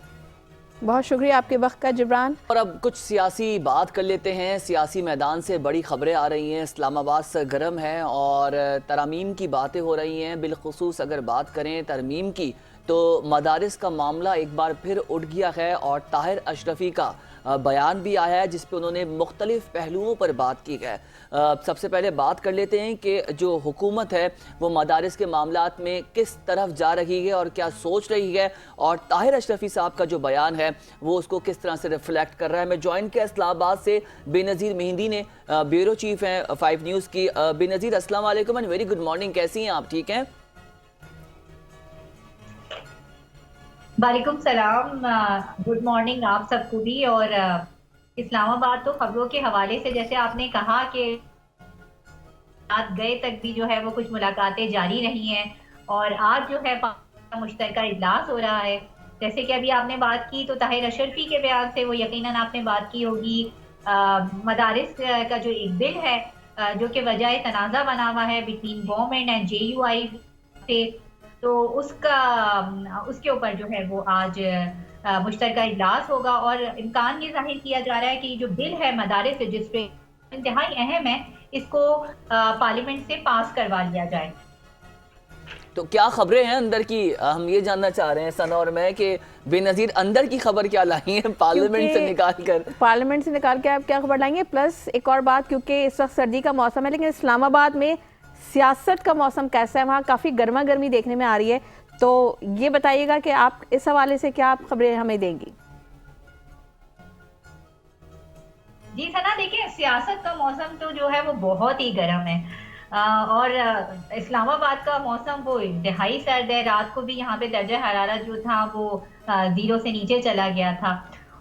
बहुत शुक्रिया आपके वक्त का जिब्रान। और अब कुछ सियासी बात कर लेते हैं। सियासी मैदान से बड़ी खबरें आ रही हैं, इस्लामाबाद सरगर्म है और तरमीम की बातें हो रही हैं। बिलखुसूस अगर बात करें तरमीम की तो मदारिस का मामला एक बार फिर उठ गया है और ताहिर अशरफी का बयान भी आया है जिस पे उन्होंने मुख्तलिफ पहलुओं पर बात की है। सबसे पहले बात कर लेते हैं कि जो हुकूमत है वो मदारिस के मामलात में किस तरफ जा रही है और क्या सोच रही है, और ताहिर अशरफी साहब का जो बयान है वो उसको किस तरह से रिफ्लेक्ट कर रहा है। मैं ज्वाइन किया इस्लामाबाद से बेनज़ीर मेहंदी ने, ब्यूरो चीफ हैं 5 न्यूज़ की। बेनज़ीर अस्सलाम वालेकुम एंड वेरी गुड मॉर्निंग, कैसी हैं आप, ठीक हैं? वालेकुम सलाम, गुड मॉर्निंग आप सबको भी। और इस्लामाबाद तो खबरों के हवाले से जैसे आपने कहा कि रात गए तक भी जो है वो कुछ मुलाकातें जारी रही हैं, और आज जो है मुश्तरका इजलास हो रहा है। जैसे कि अभी आपने बात की तो ताहिर अशरफी के बयान से वो यकीनन आपने बात की होगी, मदारिस का जो एक बिल है जो कि वजह तनाज़ा बना हुआ है बिटवीन गवर्नमेंट एंड JUI से, तो उसके ऊपर जो है वो आज मुश्तरका इजलास होगा, और इम्कान ये जाहिर किया जा रहा है कि जो बिल है मदारिस रजिस्ट्रेशन इंतहाई अहम है, इसको पार्लियामेंट से पास करवा लिया जाए। तो क्या खबरें हैं अंदर की, हम ये जानना चाह रहे हैं सना और मैं कि बेनज़ीर अंदर की खबर क्या लाई है पार्लियामेंट से निकाल कर आप क्या खबर लाएंगे। प्लस एक और बात, क्योंकि इस वक्त सर्दी का मौसम है लेकिन इस्लामाबाद में सियासत का मौसम कैसा है, वहाँ काफ़ी गर्मा गर्मी देखने में आ रही है, तो ये बताइएगा कि आप इस हवाले से क्या आप खबरें हमें देंगी। जी सना, देखिए सियासत का मौसम तो जो है वो बहुत ही गर्म है, और इस्लामाबाद का मौसम वो इंतहाई सर्द है। रात को भी यहाँ पे दर्जा हरारत जो था वो 0 से नीचे चला गया था,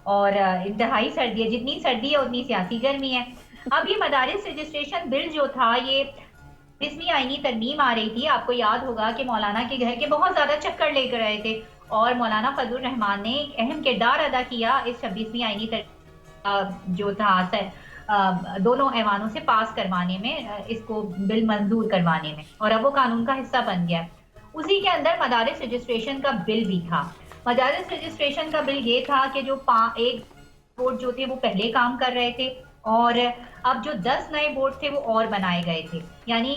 और इंतहाई सर्दी है, जितनी सर्दी है उतनी सियासी गर्मी है। अब ये मदारिस रजिस्ट्रेशन बिल जो था, ये 20वीं आईनी तरमीम आ रही थी। आपको याद होगा कि मौलाना के घर के बहुत ज्यादा चक्कर लेकर आए थे, और मौलाना फजलुर रहमान ने एक अहम किरदार अदा किया इस 26वीं आईनी जो था दोनों ऐवानों से पास करवाने में, इसको बिल मंजूर करवाने में, और अब वो कानून का हिस्सा बन गया। उसी के अंदर मदारिस रजिस्ट्रेशन का बिल भी था। मदारिस रजिस्ट्रेशन का बिल ये था कि जो एक बोर्ड जो थे वो पहले काम कर रहे थे, और अब जो 10 नए बोर्ड थे वो और बनाए गए थे। यानी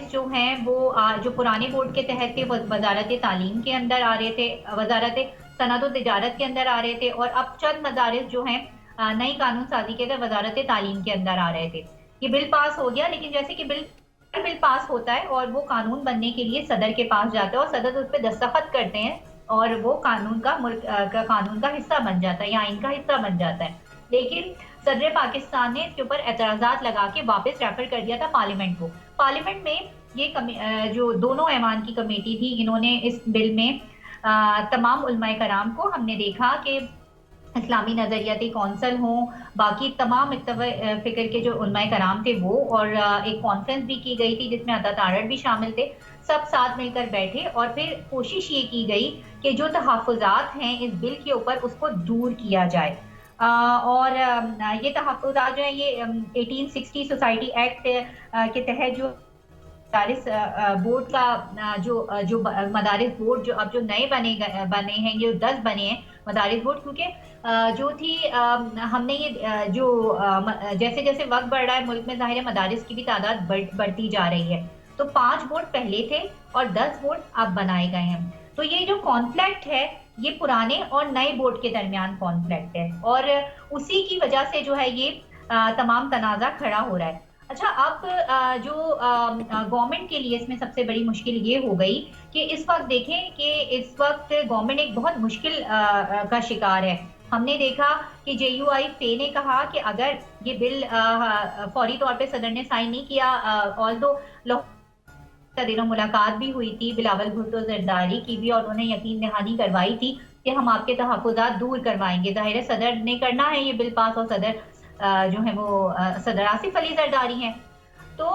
जो हैं वो जो पुराने बोर्ड के तहत थे वजारत तालीम के अंदर आ रहे थे, वजारत सनअत व तिजारत के अंदर आ रहे थे, और अब चंद मदारिस जो हैं नई कानून साजी के तहत वजारत तालीम के अंदर आ रहे थे। ये बिल पास हो गया, लेकिन जैसे कि बिल पास होता है और वो कानून बनने के लिए सदर के पास जाता है और सदर उस पर दस्तखत करते हैं और वो कानून का मुल्क का कानून का हिस्सा बन जाता है या आइन का हिस्सा बन जाता है। लेकिन सदर पाकिस्तान ने इसके ऊपर एतराजात लगा के वापस रेफर कर दिया था पार्लियामेंट को। पार्लियामेंट में ये जो दोनों ऐवान की कमेटी थी, इन्होंने इस बिल में तमाम उलमाए कराम को, हमने देखा कि इस्लामी नजरियाती कौंसल हों, बाकी तमाम फिक्र के जो उलमाए कराम थे वो, और एक कॉन्फ्रेंस भी की गई थी जिसमें अता तारड़ भी शामिल थे। सब साथ मिलकर बैठे और फिर कोशिश ये की गई कि जो तहफ़्फ़ुज़ात हैं इस बिल के ऊपर उसको दूर किया जाए। और ये तहफ़्फ़ुज़ात जो है ये 1860 सोसाइटी एक्ट के तहत जो मदारिस बोर्ड का जो मदारिस बोर्ड जो अब जो नए बने हैं, ये 10 बने हैं मदारिस बोर्ड, क्योंकि जो थी हमने ये जो जैसे जैसे वक्त बढ़ रहा है मुल्क में ज़ाहिर है मदारिस की भी तादाद बढ़ती जा रही है। तो 5 बोर्ड पहले थे और 10 बोर्ड अब बनाए गए हैं। तो ये जो कॉन्फ्लिक्ट है ये पुराने और नए बोर्ड के दरमियान कॉन्फ्लिक्ट है, और उसी की वजह से जो है ये तमाम तनाज़ा खड़ा हो रहा है। अच्छा, अब जो गवर्नमेंट के लिए इसमें सबसे बड़ी मुश्किल ये हो गई कि इस वक्त देखें कि इस वक्त गवर्नमेंट एक बहुत मुश्किल का शिकार है। हमने देखा कि JUI फे ने कहा कि अगर ये बिल फौरी तौर पे सदर ने साइन नहीं किया, ऑल्दो दिनों मुलाकात भी हुई थी बिलावल भुट्टो जरदारी की भी, और उन्होंने यकीन दहानी करवाई थी कि हम आपके तहफ़्फ़ुज़ात दूर करवाएंगे। ज़ाहिर है सदर ने करना है ये बिल पास, और सदर जो है वो सदर आसिफ अली जरदारी हैं। तो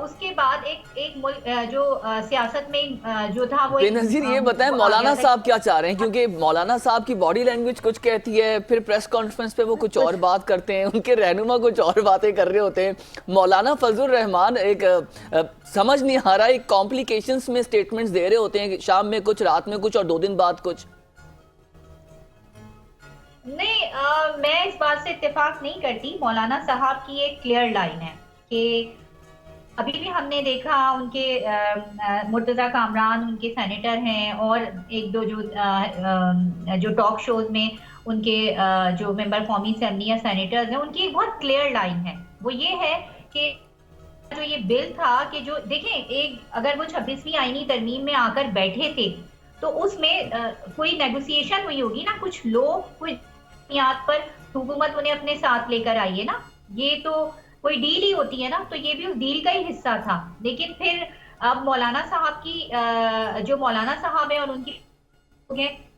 उसके बाद एक मुल्क जो सियासत में जो था वो बेनज़ीर, ये बताएं मौलाना साहब क्या चाह रहे हैं, क्योंकि मौलाना साहब की बॉडी लैंग्वेज कुछ कहती है, फिर प्रेस कॉन्फ्रेंस पे वो कुछ और बात करते हैं, उनके रहनुमा कुछ और बातें कर रहे होते हैं। मौलाना फजलुर रहमान एक समझ नहीं आ रहा, एक कॉम्प्लिकेशंस में स्टेटमेंट्स दे रहे होते हैं, शाम में कुछ, रात में कुछ और 2 दिन बाद कुछ। नहीं, मैं इस बात से इत्तेफाक नहीं करती। मौलाना साहब की एक क्लियर लाइन है कि अभी भी हमने देखा उनके मुर्तज़ा कामरान उनके सेनेटर हैं, और एक दो जो टॉक शोज में उनके जो मेंबर कौमी असेंबली या सेनेटर्स हैं, उनकी एक बहुत क्लियर लाइन है। वो ये है कि जो ये बिल था कि जो देखें, एक अगर वो 26वीं आईनी तरमीम में आकर बैठे थे तो उसमें कोई नेगोशिएशन हुई होगी ना, कुछ लोग कुछ बुनियाद पर हुकूमत उन्हें अपने साथ लेकर आई है ना, ये तो कोई डील ही होती है ना, तो ये भी उस डील का ही हिस्सा था। लेकिन फिर अब मौलाना साहब की जो मौलाना साहब है और उनकी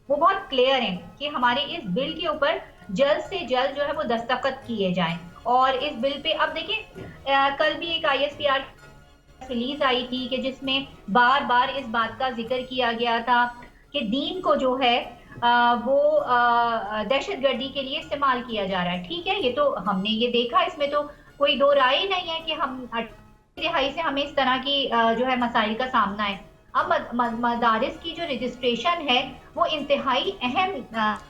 वो बहुत क्लियर हैं कि हमारे इस बिल के ऊपर जल्द से जल्द जो है वो दस्तखत किए जाएं। और इस बिल पे अब देखिए, कल भी एक ISPR रिलीज आई थी कि जिसमें बार बार इस बात का जिक्र किया गया था कि दीन को जो है वो दहशतगर्दी के लिए इस्तेमाल किया जा रहा है। ठीक है, ये तो हमने ये देखा, इसमें तो कोई दो राय ही नहीं है कि हम तिहाई से हमें इस तरह की जो है मसाइल का सामना है। अब मदारिस की जो रजिस्ट्रेशन है वो इंतहाई अहम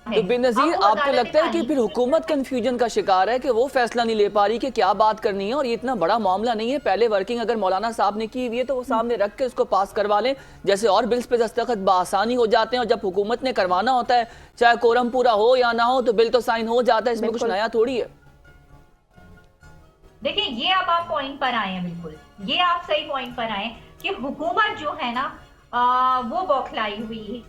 तो बेनज़ीर, आपको लगता है कि फिर हुकूमत कंफ्यूजन का शिकार है कि वो फैसला नहीं ले पा रही कि क्या बात करनी है, और ये इतना बड़ा मामला नहीं है, पहले वर्किंग अगर मौलाना साहब ने की हुई है तो वो सामने रख के उसको पास करवा लें, जैसे और बिल्स पे दस्तखत बआसानी हो जाते हैं, और जब हुकूमत ने करवाना होता है चाहे कोरम पूरा हो या ना हो तो बिल तो साइन हो जाता है, इसमें कुछ नया थोड़ी है। देखिए, ये अब आप पॉइंट पर आए हैं, बिल्कुल ये आप सही पॉइंट पर आए कि हुकूमत जो है ना वो बौखलाई हुई है,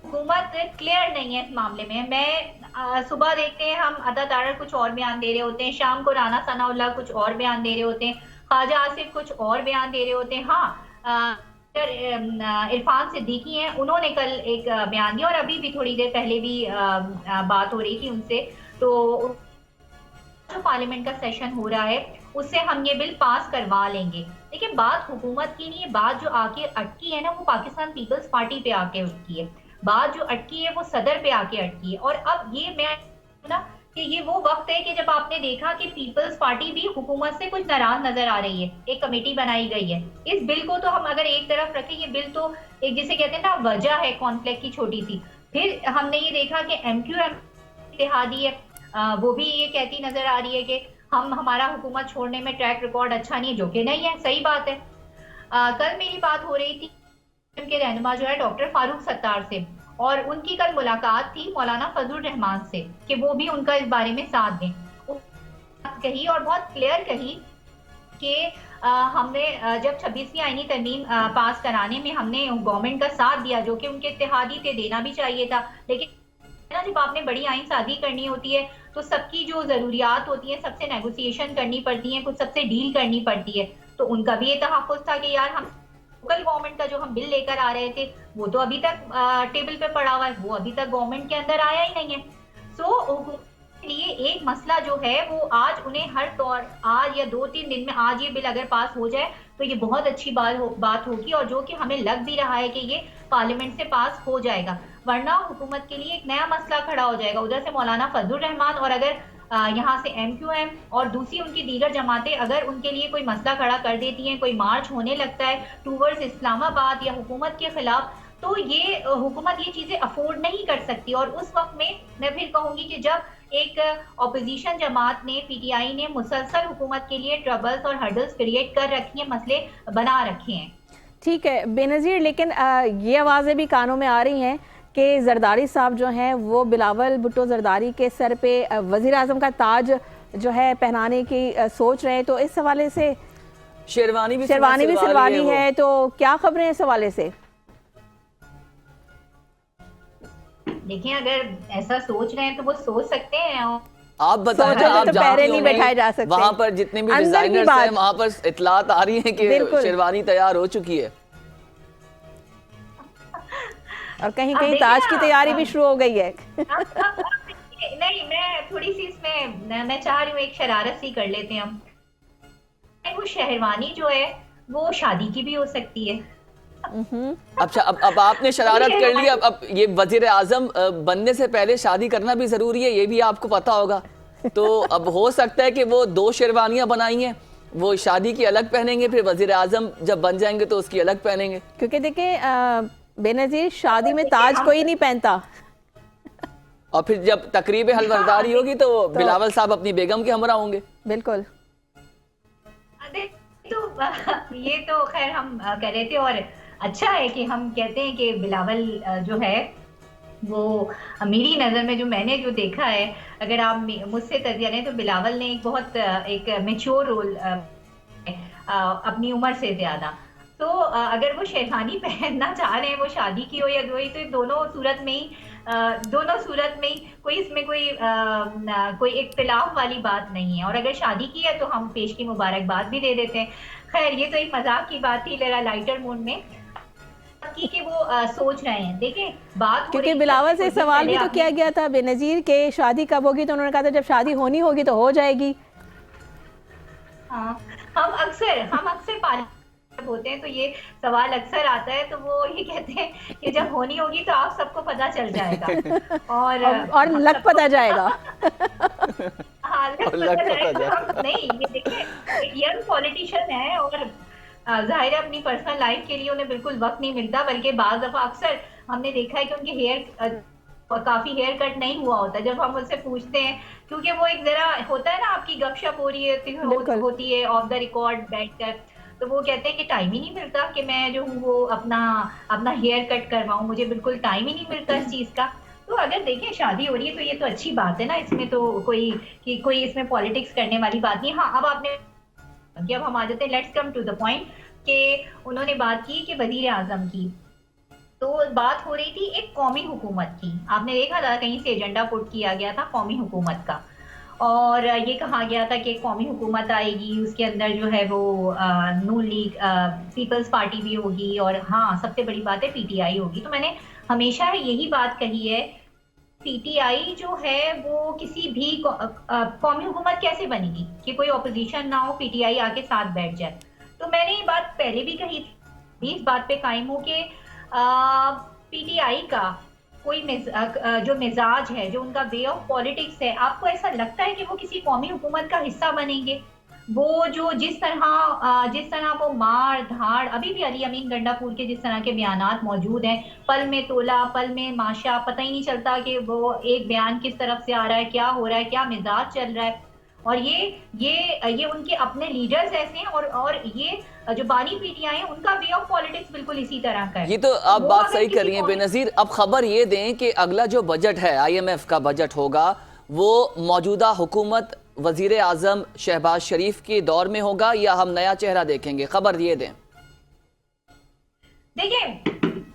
हुकूमत क्लियर नहीं है इस मामले में। मैं सुबह देखते हैं हम अता तारड़ कुछ और बयान दे रहे होते हैं, शाम को राना सनाउल्लाह कुछ और बयान दे रहे होते हैं, ख्वाजा आसिफ कुछ और बयान दे रहे होते हैं। हाँ, इरफान सिद्दीकी हैं, उन्होंने कल एक बयान दिया, और अभी भी थोड़ी देर पहले भी बात हो रही थी उनसे। तो जो पार्लियामेंट का सेशन हो रहा है उससे हम ये बिल पास करवा लेंगे। लेकिन बात हुकूमत की नहीं है, बात जो आके अटकी है ना वो पाकिस्तान पीपल्स पार्टी पे आके अटकी है, बात जो अटकी है वो सदर पे आके अटकी है। और अब ये मैं ना कि ये वो वक्त है कि जब आपने देखा कि पीपल्स पार्टी भी हुकूमत से कुछ नाराज नजर आ रही है, एक कमेटी बनाई गई है। इस बिल को तो हम अगर एक तरफ रखें, ये बिल तो एक जिसे कहते हैं ना वजह है कॉन्फ्लिक्ट की छोटी सी। फिर हमने ये देखा कि MQM इत्तेहादी है, वो भी ये कहती नजर आ रही है कि हमारा हुकूमत छोड़ने में ट्रैक रिकॉर्ड अच्छा नहीं है, जो कि नहीं है, सही बात है। कल मेरी बात हो रही थी के रहनुमा जो है डॉक्टर फारूक सत्तार से, और उनकी कल मुलाकात थी मौलाना फजलुर रहमान से कि वो भी उनका इस बारे में साथ दें। कही और बहुत क्लियर कही कि हमने जब 26वीं आईनी तरमीम पास कराने में हमने गवर्नमेंट का साथ दिया, जो कि उनके इत्तेहादी थे, देना भी चाहिए था, लेकिन ना जब आपने बड़ी आइन साजी करनी होती है तो सबकी जो जरूरियात होती है सबसे नेगोशिएशन करनी पड़ती है, कुछ सबसे डील करनी पड़ती है। तो उनका भी ये तहफ़्फ़ुज़ था कि यार हम लोकल गवर्नमेंट का जो हम बिल लेकर आ रहे थे वो तो अभी तक टेबल पे पड़ा हुआ है, वो अभी तक गवर्नमेंट के अंदर आया ही नहीं है। सो लिए एक मसला जो है वो आज उन्हें हर तौर आज या 2-3 दिन में आज ये बिल अगर पास हो जाए तो ये बहुत अच्छी बात होगी, और जो कि हमें लग भी रहा है कि ये पार्लियामेंट से पास हो जाएगा, वरना हुकूमत के लिए एक नया मसला खड़ा हो जाएगा। उधर से मौलाना फजलुर रहमान और अगर यहाँ से MQM और दूसरी उनकी दीगर जमातें अगर उनके लिए कोई मसला खड़ा कर देती हैं, कोई मार्च होने लगता है टूवर्ड्स इस्लामाबाद या हुकूमत के खिलाफ, तो ये हुकूमत ये चीजें अफोर्ड नहीं कर सकती। और उस वक्त में मैं फिर कहूंगी कि जब एक ऑपोजिशन जमात ने PTI ने मुसलसल हुकूमत के लिए ट्रबल्स और हर्डल्स क्रिएट कर रखी हैं, मसले बना रखे हैं। ठीक है बेनज़ीर, लेकिन ये आवाज़ें भी कानों में आ रही हैं कि जरदारी साहब जो हैं वो बिलावल भुट्टो जरदारी के सर पे वज़ीर आज़म का ताज जो है पहनाने की सोच रहे हैं, तो इस हवाले से शेरवानी भी सिलवानी है, तो क्या खबरें हैं इस हवाले से? देखिए अगर ऐसा सोच रहे हैं तो वो सोच सकते हैं। आप बताएं, आप तो पैरे नहीं बैठाए जा सकते। वहाँ पर जितने भी डिजाइनर्स हैं वहाँ पर इतलात आ रही हैं कि शेरवानी तैयार हो चुकी है और कहीं कहीं ताज की तैयारी भी शुरू हो गई है। नहीं, मैं थोड़ी सी इसमें मैं चाह रही हूँ एक शरारत सी कर लेते हैं हम। वो शेरवानी जो है वो शादी की भी हो सकती है। अच्छा, अब आपने शरारत कर ली, अब ये वजीर आजम बनने से पहले शादी करना भी जरूरी है, ये भी आपको पता होगा। तो अब हो सकता है कि वो 2 शेरवानियां बनाई हैं, वो शादी की अलग पहनेंगे, फिर वजीर आजम जब बन जाएंगे तो उसकी अलग पहनेंगे। क्योंकि देखिए बेनज़ीर शादी में ताज कोई नहीं पहनता, और फिर जब तकरीब हलवरदारी होगी तो बिलावल साहब अपनी बेगम के हमरा होंगे। बिल्कुल। तो ये तो खैर हम कह रहे थे, और अच्छा है कि हम कहते हैं कि बिलावल जो है वो मेरी नज़र में जो मैंने जो देखा है, अगर आप मुझसे तजिया लें तो बिलावल ने एक बहुत एक मैच्योर रोल अपनी उम्र से ज़्यादा। तो अगर वो शेरवानी पहनना चाह रहे हैं, वो शादी की हो या कोई, तो दोनों सूरत में ही कोई इसमें कोई इख्तिलाफ वाली बात नहीं है। और अगर शादी की है तो हम पेश की मुबारकबाद भी दे देते हैं। खैर ये तो एक मजाक की बात थी, जरा लाइटर मूड में कि वो सोच रहे हैं। देखिए बात क्योंकि बिलावल से सवाल भी तो किया गया था बेनज़ीर के शादी कब होगी, तो उन्होंने कहा था जब शादी होनी होगी तो हो जाएगी। हाँ, हम अक्सर होते हैं तो ये सवाल अक्सर आता है, तो वो ये कहते हैं कि जब होनी होगी तो आप सबको पता चल जाएगा और लग पता जाएगा। हाँ, लग पता जाएगा। नहीं, ये देखिए यंग पॉलिटिशियन है और जाहिर है अपनी पर्सनल लाइफ के लिए उन्हें बिल्कुल वक्त नहीं मिलता, बल्कि बाज़ दफ़ा अक्सर हमने देखा है कि उनके काफी हेयर कट नहीं हुआ होता। जब हम उससे पूछते हैं, क्योंकि वो एक जरा होता है ना, आपकी गपशप हो रही होती है ऑफ द रिकॉर्ड बैठकर, तो वो कहते हैं कि टाइम ही नहीं मिलता कि मैं जो हूँ वो अपना हेयर कट करवाऊँ, मुझे बिल्कुल टाइम ही नहीं मिलता इस चीज़ का। तो अगर देखें शादी हो रही है तो ये तो अच्छी बात है ना, इसमें तो कोई इसमें पॉलिटिक्स करने वाली बात नहीं। हाँ, अब आपने अब हम आ जाते हैं, let's come to the point कि उन्होंने बात की कि वजीर आजम की, तो बात हो रही थी एक कौमी हुकूमत की। आपने देखा था कहीं से एजेंडा पुट किया गया था कौमी हुकूमत का, और ये कहा गया था कि कौमी हुकूमत आएगी, उसके अंदर जो है वो नून लीग पीपल्स पार्टी भी होगी, और हाँ सबसे बड़ी बात है PTI होगी। तो मैंने हमेशा यही बात कही है, PTI जो है वो किसी भी कौमी हुकूमत कैसे बनेगी कि कोई ऑपोजिशन ना हो, PTI आके साथ बैठ जाए। तो मैंने ये बात पहले भी कही थी, इस बात पे कायम हूँ कि PTI का जो मिजाज है, जो उनका वे ऑफ पॉलिटिक्स है, आपको ऐसा लगता है कि वो किसी कौमी हुकूमत का हिस्सा बनेंगे? वो जो जिस तरह वो मार धाड़, अभी भी अली अमीन गंडापुर के जिस तरह के बयानात मौजूद हैं, पल में तोला पल में माशा, पता ही नहीं चलता कि वो एक बयान किस तरफ से आ रहा है, क्या हो रहा है, क्या मिजाज चल रहा है। और ये उनके अपने लीडर्स ऐसे हैं, और ये जो बानी पीटीआई हैं, उनका वे ऑफ पॉलिटिक्स बिल्कुल इसी तरह का है। ये तो आप वो बात अगर सही किसी कर रही हैं कौमी- बेनजीर। अब खबर ये दें कि अगला जो बजट है IMF का बजट होगा वो मौजूदा हुकूमत वजीर आजम शहबाज शरीफ के दौर में होगा या हम नया चेहरा देखेंगे? खबर ये दें। देखिए,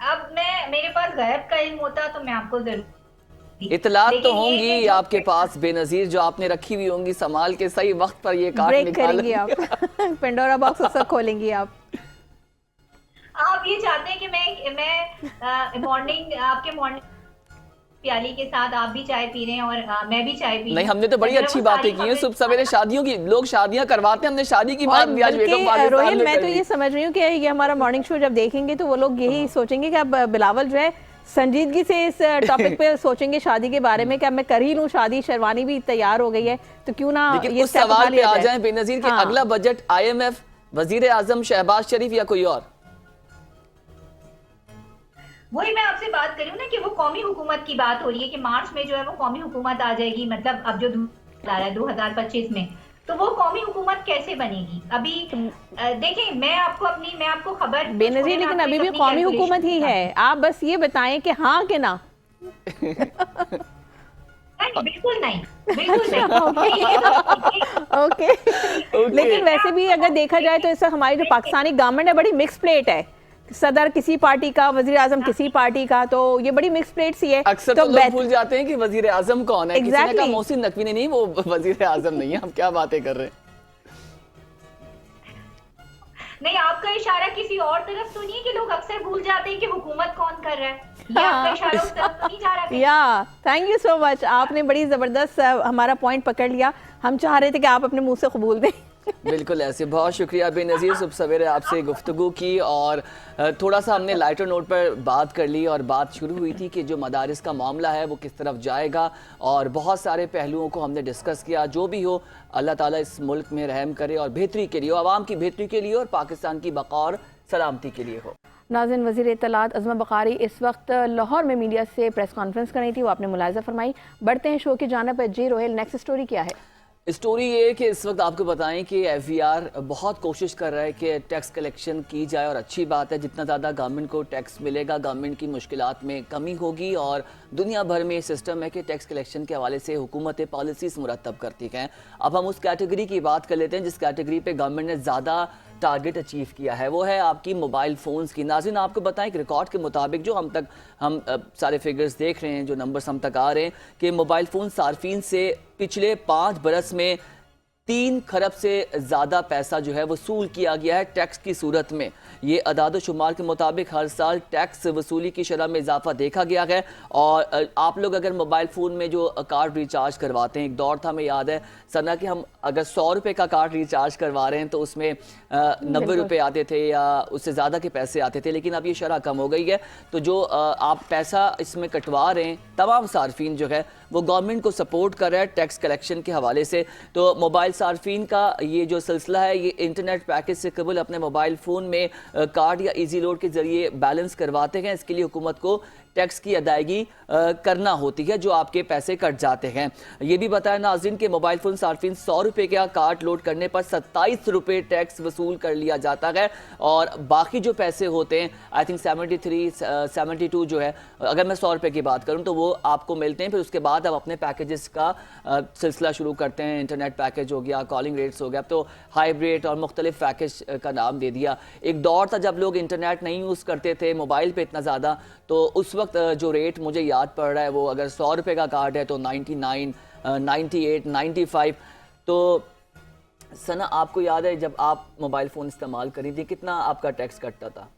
अब मेरे पास गैब का इल्म होता तो मैं आपको जरूर इतलात तो लेकिन ये होंगी है जो- आपके पास बेनजीर, जो आपने रखी हुई होंगी संभाल के, सही वक्त पर ये काट ब्रेक निकाल करेंगी आप पेंडोरा बॉक्स सब खोलेंगी आप। आप ये चाहते हैं कि मैं मॉर्निंग आपके मॉर्निंग प्याली के साथ आप भी चाय पी रहे हैं और मैं भी चाय पी नहीं, हमने तो बड़ी जरा अच्छी वो बातें सारी की हैं। खबरें- सुबह सवेरे शादियों की लोग शादियां करवाते हैं, हमने शादी की बात और भी आज बल्कि बेगम पाकिस्तान रोहिल, में मैं कर तो ली। ये समझ रही हूँ कि ये हमारा मॉर्निंग शो जब देखेंगे तो वो लोग यही सोचेंगे कि अब बिलावल जो है संजीदगी से इस टॉपिक पे सोचेंगे शादी के बारे में कि अब मैं कर ही लूँ शादी, शेरवानी भी तैयार हो गई है तो क्यों ना लेकिन ये उस step सवाल उठा पे लिया आ जाए। जाए बेनजीर कि हाँ। अगला बजट IMF, वजीर आजम शहबाज शरीफ या कोई और? वही मैं आपसे बात करी हूँ ना कि वो कौमी हुकूमत की बात हो रही है कि मार्च में जो है वो कौमी हुकूमत आ जाएगी, मतलब अब जो आ रहा है 2025 में, तो वो कौमी हुकूमत कैसे बनेगी? अभी देखिए, मैं आपको खबर बेनजीर, लेकिन अभी भी कौमी हुकूमत ही है। आप बस ये बताएं कि हाँ कि ना। नहीं, बिल्कुल नहीं, बिल्कुल नहीं। ओके। लेकिन वैसे भी अगर देखा जाए तो इस हमारी जो पाकिस्तानी गवर्नमेंट है बड़ी मिक्स प्लेट है, सदर किसी पार्टी का, वजीर आजम किसी पार्टी का, तो ये बड़ी मिक्स प्लेट सी है। अक्सर तो लोग भूल जाते हैं कि वजीर आजम कौन है। किसी ने Exactly. कहा मोहसिन नकवी ने, नहीं वो वजीर आजम नहीं है। हम क्या बातें कर रहे हैं। नहीं, आपका इशारा किसी और तरफ तो नहीं है कि लोग अक्सर भूल जाते हैं कि हुकूमत कौन कर रहा है? ये आपका इशारा उस तरफ तो नहीं जा रहा? या थैंक यू सो मच, आपने बड़ी जबरदस्त हमारा पॉइंट पकड़ लिया। हम चाह रहे थे कि आप अपने मुंह से कबूल दें। बिल्कुल ऐसे। बहुत शुक्रिया बेनज़ीर, सुबह सवेरे आपसे गुफ्तगू की और थोड़ा सा हमने लाइटर नोट पर बात कर ली और बात शुरू हुई थी कि जो मदारिस का मामला है वो किस तरफ जाएगा और बहुत सारे पहलुओं को हमने डिस्कस किया। जो भी हो, अल्लाह ताला इस मुल्क में रहम करे और बेहतरी के लिए, आवाम की बेहतरी के लिए और पाकिस्तान की बका और सलामती के लिए हो। नाज़रीन, वज़ीर इत्तलात अज़मा बखारी इस वक्त लाहौर में मीडिया से प्रेस कॉन्फ्रेंस कर रही थी, वो आपने मुलाहिज़ा फरमाई। बढ़ते हैं शो की जानिब पर। जी रोहेल, नेक्स्ट स्टोरी क्या है? स्टोरी ये है कि इस वक्त आपको बताएं कि FVR बहुत कोशिश कर रहा है कि टैक्स कलेक्शन की जाए और अच्छी बात है। जितना ज़्यादा गवर्नमेंट को टैक्स मिलेगा, गवर्नमेंट की मुश्किलात में कमी होगी और दुनिया भर में सिस्टम है कि टैक्स कलेक्शन के हवाले से हुकूमतें पॉलिसीज़ मुरतब करती हैं। अब हम उस कैटेगरी की बात कर लेते हैं जिस कैटेगरी पे गवर्नमेंट ने ज़्यादा टारगेट अचीव किया है, वो है आपकी मोबाइल फ़ोन्स की। नाज़रीन, आपको बताएं कि रिकॉर्ड के मुताबिक जो हम सारे फिगर्स देख रहे हैं, जो नंबर्स हम तक आ रहे हैं कि मोबाइल फ़ोन सार्फिन से पिछले 5 बरस में 3 खरब से ज़्यादा पैसा जो है वसूल किया गया है टैक्स की सूरत में। ये अदाद शुमार के मुताबिक हर साल टैक्स वसूली की शरह में इजाफा देखा गया है। और आप लोग अगर मोबाइल फ़ोन में जो कार्ड रिचार्ज करवाते हैं, एक दौर था, हमें याद है सना कि हम अगर 100 रुपये का कार्ड रिचार्ज करवा रहे हैं तो उसमें 90 रुपये आते थे या उससे ज़्यादा के पैसे आते थे, लेकिन अब ये शरह कम हो गई है। तो जो आप पैसा इसमें कटवा रहे हैं, तमाम सार्फिन जो है वो गवर्नमेंट को सपोर्ट कर रहा है टैक्स कलेक्शन के हवाले से। तो मोबाइल सार्फिन का ये जो सिलसिला है, ये इंटरनेट पैकेज से कबल अपने मोबाइल फ़ोन में कार्ड या इजी लोड के ज़रिए बैलेंस करवाते हैं। इसके लिए हुकूमत को टैक्स की अदायगी करना होती है, जो आपके पैसे कट जाते हैं। ये भी बताया नाज़रीन के मोबाइल फ़ोन सार्फिन 100 रुपये का कार्ड लोड करने पर 27 रुपये टैक्स वसूल कर लिया जाता है और बाकी जो पैसे होते हैं, आई थिंक 72 जो है, अगर मैं 100 रुपये की बात करूँ तो वो आपको मिलते हैं। फिर उसके बाद आप अपने पैकेजेस का सिलसिला शुरू करते हैं। इंटरनेट पैकेज हो गया, कॉलिंग रेट्स हो गया, अब तो हाइब्रिड और मुख्तलिफ पैकेज का नाम दे दिया। एक दौर था जब लोग इंटरनेट नहीं यूज़ करते थे मोबाइल पर इतना ज़्यादा, तो उस वक्त जो रेट मुझे याद पड़ रहा है वो अगर 100 रुपये का कार्ड है तो 99, 98, 95। तो सना, आपको याद है जब आप मोबाइल फ़ोन इस्तेमाल करी थी कितना आपका टैक्स कटता था?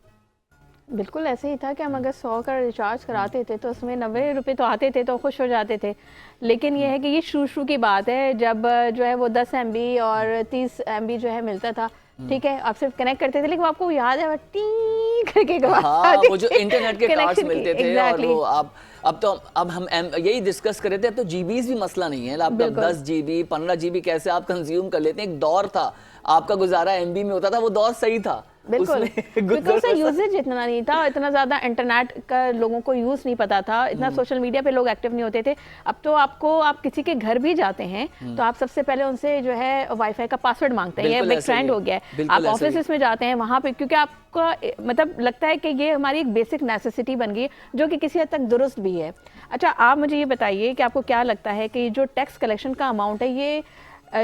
बिल्कुल ऐसे ही था कि हम अगर 100 का रिचार्ज कराते थे तो उसमें 90 रुपये तो आते थे तो खुश हो जाते थे। लेकिन ये है कि ये शुरू की बात है जब जो है वो 10 MB और 30 MB जो है मिलता था, ठीक है, आप सिर्फ कनेक्ट करते थे, लेकिन आपको याद है टी करके एक बात हाँ, आती वो जो है इंटरनेट के कार्ड्स connection की, मिलते थे exactly. और वो अब हम यही डिस्कस कर रहे थे, अब तो जीबीज भी मसला नहीं है। अब 10 जीबी 15 जीबी कैसे आप कंज्यूम कर लेते हैं। एक दौर था आपका गुजारा एमबी में होता था, वो दौर सही था। बिल्कुल, उसमें क्योंकि उसका यूजेज इतना नहीं था, इतना ज़्यादा इंटरनेट का लोगों को यूज़ नहीं पता था, इतना सोशल मीडिया पे लोग एक्टिव नहीं होते थे। अब तो आप किसी के घर भी जाते हैं तो आप सबसे पहले उनसे जो है वाईफाई का पासवर्ड मांगते हैं। ये बिल्कुल बिग ऐसा ही ट्रेंड है। हो गया है। बिल्कुल आप ऐसा ही है। ऑफिस में जाते हैं वहाँ पे, क्योंकि आपका मतलब लगता है कि ये हमारी एक बेसिक नेसेसिटी बन गई है, जो कि किसी हद तक दुरुस्त भी है। अच्छा, आप मुझे ये बताइए कि आपको क्या लगता है कि जो टैक्स कलेक्शन का अमाउंट है, ये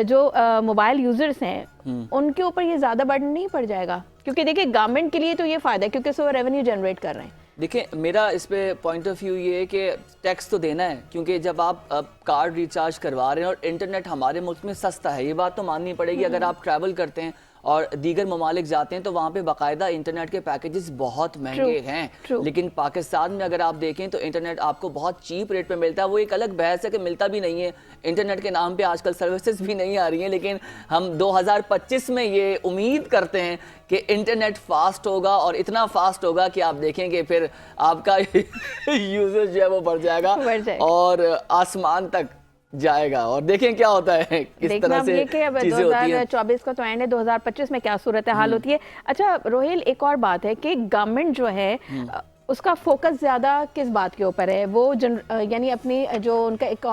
जो मोबाइल यूजर्स हैं उनके ऊपर ये ज़्यादा बर्डन नहीं पड़ जाएगा? क्योंकि देखिए गवर्नमेंट के लिए तो ये फ़ायदा है क्योंकि वो रेवेन्यू जनरेट कर रहे हैं। देखिए, मेरा इस पे पॉइंट ऑफ व्यू ये है कि टैक्स तो देना है, क्योंकि जब आप कार्ड रिचार्ज करवा रहे हैं और इंटरनेट हमारे मुल्क में सस्ता है, ये बात तो माननी पड़ेगी। अगर आप ट्रैवल करते हैं और दीगर ममालिक जाते हैं तो वहाँ पे बाकायदा इंटरनेट के पैकेजेस बहुत महंगे हैं। लेकिन पाकिस्तान में अगर आप देखें तो इंटरनेट आपको बहुत चीप रेट पे मिलता है। वो एक अलग बहस है कि मिलता भी नहीं है, इंटरनेट के नाम पे आजकल सर्विसेज भी नहीं आ रही हैं। लेकिन हम 2025 में ये उम्मीद करते हैं कि इंटरनेट फास्ट होगा और इतना फास्ट होगा कि आप देखेंगे फिर आपका यूजेज जो है वो बढ़ जाएगा और आसमान तक जाएगा। और देखें क्या होता है, किस तरह से चीजें होती हैं। 2024 का तो एंड है, 2025 में क्या सूरत हाल होती है। अच्छा रोहेल, एक और बात है कि गवर्नमेंट जो है उसका फोकस ज्यादा किस बात के ऊपर है? वो यानी अपनी जो उनका एक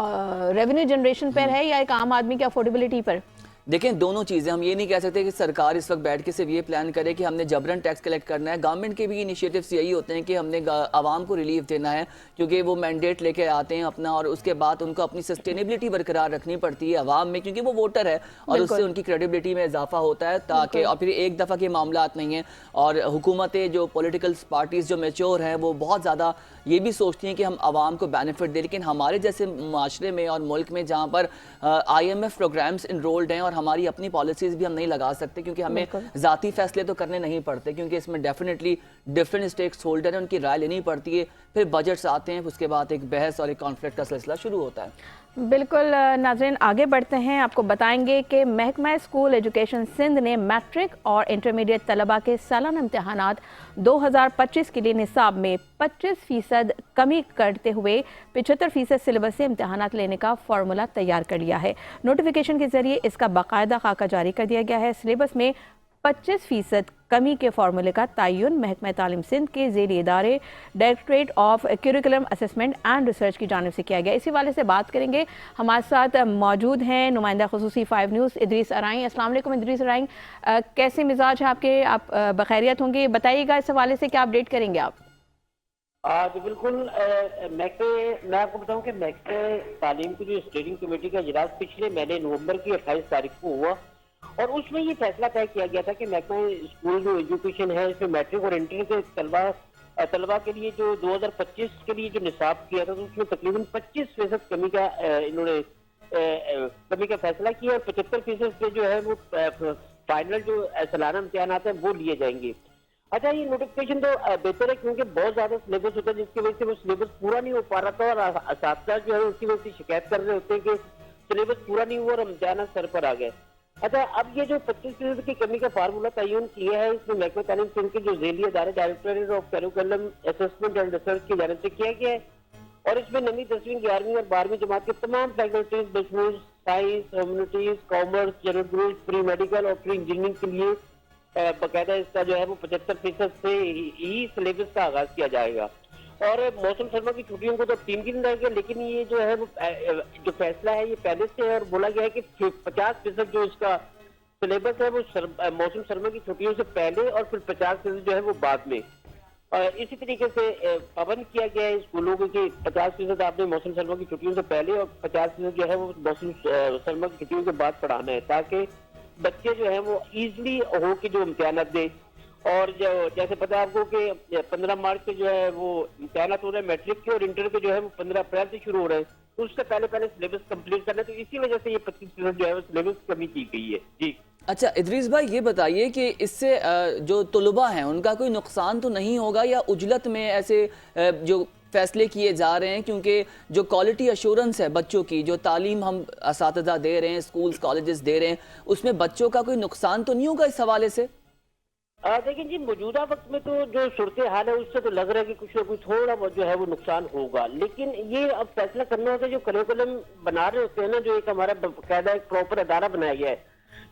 रेवेन्यू जनरेशन पर है या एक आम आदमी की अफोर्डेबिलिटी पर? देखें, दोनों चीज़ें। हम ये नहीं कह सकते कि सरकार इस वक्त बैठ के सिर्फ ये प्लान करे कि हमने जबरन टैक्स कलेक्ट करना है। गवर्नमेंट के भी इनिशिएटिव्स यही होते हैं कि हमने आवाम को रिलीफ देना है, क्योंकि वो मैंडेट लेके आते हैं अपना, और उसके बाद उनको अपनी सस्टेनेबिलिटी बरकरार रखनी पड़ती है आवाम में, क्योंकि वो वोटर है और उससे उनकी क्रेडिबिलिटी में इजाफा होता है। ताकि और फिर एक दफ़ा के मामलात नहीं हैं, और हुकूमतें जो पॉलिटिकल पार्टीज़ जो मेच्योर हैं वो बहुत ज़्यादा ये भी सोचती हैं कि हम आवाम को बेनिफिट दें। लेकिन हमारे जैसे माशरे में और मुल्क में जहाँ पर IMF प्रोग्राम्स इनरोल्ड हैं और हमारी अपनी पॉलिसीज़ भी हम नहीं लगा सकते, क्योंकि हमें ज़ाती फैसले तो करने नहीं पड़ते, क्योंकि इसमें डेफिनेटली डिफरेंट स्टेक्स होल्डर हैं, उनकी राय लेनी पड़ती है। फिर बजट्स आते हैं, उसके बाद एक बहस और एक कॉन्फ्लिक्ट का सिलसिला शुरू होता है। बिल्कुल नाज़रीन, आगे बढ़ते हैं। आपको बताएंगे कि महकमा स्कूल एजुकेशन सिंध ने मैट्रिक और इंटरमीडिएट तलबा के सालाना इम्तहानात 2025 के लिए निसाब में 25% कमी करते हुए 75% सिलेबस से इम्तहानात लेने का फार्मूला तैयार कर लिया है। नोटिफिकेशन के जरिए इसका बाकायदा खाका जारी कर दिया गया है। सिलेबस में 25% कमी के फार्मूले का तयन महकमा तालीम सिंध के ज़ेरी इदारे directorate of curriculum assessment and research की जानिब से किया गया। इसी वाले से बात करेंगे। हमारे साथ मौजूद हैं नुमाइंदा खुसूसी 5 न्यूज़ इदरीस अराई। अस्सलाम वालेकुम इदरीस अराई, कैसे मिजाज है आपके? आप बखैरियत होंगे, बताइएगा इस हवाले से क्या अपडेट करेंगे आप? जी बिल्कुल। मैं आपको बताऊं कि महकमा तालीम की जो स्टीयरिंग कमेटी का इजलास पिछले महीने नवंबर की 28 तारीख को हुआ, और उसमें ये फैसला तय किया गया था कि महकमा स्कूल जो एजुकेशन है इसमें मैट्रिक और इंटर के तलबा के लिए जो 2025 के लिए जो निसाब किया था, तो उसमें तकरीबन 25% कमी का इन्होंने कमी का फैसला किया, और 75% पे जो है वो फाइनल जो सालाना इम्तिहानात हैं वो लिए जाएंगे। अच्छा, ये नोटिफिकेशन तो बेहतर है, क्योंकि बहुत ज्यादा सिलेबस होता है जिसकी वजह से वो सिलेबस पूरा नहीं हो पा रहा था, और असातिज़ा जो है उसकी वजह से शिकायत कर रहे होते हैं कि सिलेबस पूरा नहीं हुआ और इम्तिहानात सर पर आ गए। अच्छा, अब ये जो 25% की कमी का फार्मूला तयन किया है, इसमें महकमा तालीम सिंध के जो झेली अदारे directorate of curriculum assessment and research की जानिब से किया गया है, और इसमें 9वीं 10वीं 11वीं और 12वीं जमात के तमाम फैकल्टीज बशमूल science, humanities, commerce, general group, pre medical और प्री इंजीनियरिंग के लिए बाकायदा इसका जो है वो 75% से ही सिलेबस का आगाज किया जाएगा। और मौसम सर्मा की छुट्टियों को तो 3 दिन रह गए, लेकिन ये जो है वो जो फैसला है ये पहले से है, और बोला गया है कि 50% जो इसका सिलेबस है वो मौसम सर्मा की छुट्टियों से पहले, और फिर 50% जो है वो बाद में। इसी तरीके से पाबंद किया गया है स्कूलों को कि 50% आपने मौसम सर्मा की छुट्टियों से पहले और 50% जो है वो मौसम सर्मा की छुट्टियों के बाद पढ़ाना है, ताकि बच्चे जो है वो इजीली हो कि जो इम्तिहानात दे। और जो जैसे पता है आपको कि 15 मार्च से जो है वो इम्तिहानात हो रहे हैं मैट्रिक के, और इंटर के जो है वो 15 अप्रैल से शुरू हो रहे हैं, तो उससे पहले सिलेबस कंप्लीट करना है, तो इसी वजह से ये 25% जो है वो सिलेबस कमी की गई है। जी अच्छा इदरीस भाई, ये बताइए कि इससे जो तलबा हैं उनका कोई नुकसान तो नहीं होगा, या उजलत में ऐसे जो फैसले किए जा रहे हैं, क्योंकि जो क्वालिटी अश्योरेंस है बच्चों की, जो तालीम हम असातिज़ा दे रहे हैं, स्कूल्स कॉलेजेस दे रहे हैं, उसमें बच्चों का कोई नुकसान तो नहीं होगा इस हवाले से? देखिए जी, मौजूदा वक्त में तो जो सूरत हाल है उससे तो लग रहा है कि कुछ ना कुछ थोड़ा बहुत जो है वो नुकसान होगा, लेकिन ये अब फैसला करना होता है जो करिकुलम बना रहे होते हैं ना, जो एक हमारा बकायदा एक प्रॉपर अदारा बनाया गया है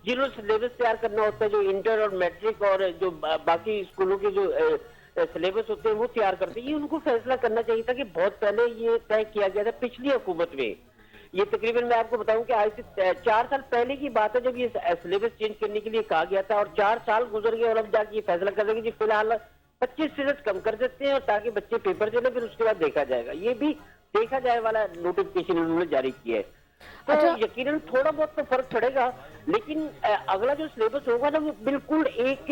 जिन्होंने सिलेबस तैयार करना होता है, जो इंटर और मैट्रिक और जो बाकी स्कूलों के जो सिलेबस होते हैं वो तैयार करते हैं, ये उनको फैसला करना चाहिए था कि बहुत पहले ये तय किया गया था पिछली हुकूमत में। ये तकरीबन मैं आपको बताऊं कि आज से 4 साल पहले की बात है जब ये सिलेबस चेंज करने के लिए कहा गया था, और 4 साल गुजर गए और अब जाके ये फैसला कर देंगे जी फिलहाल 25% कम कर देते हैं और ताकि बच्चे पेपर चले, फिर उसके बाद देखा जाएगा। ये भी देखा जाए वाला नोटिफिकेशन उन्होंने जारी किया है। तो अच्छा। यकीनन थोड़ा बहुत तो फर्क पड़ेगा, लेकिन अगला जो सिलेबस होगा ना वो बिल्कुल एक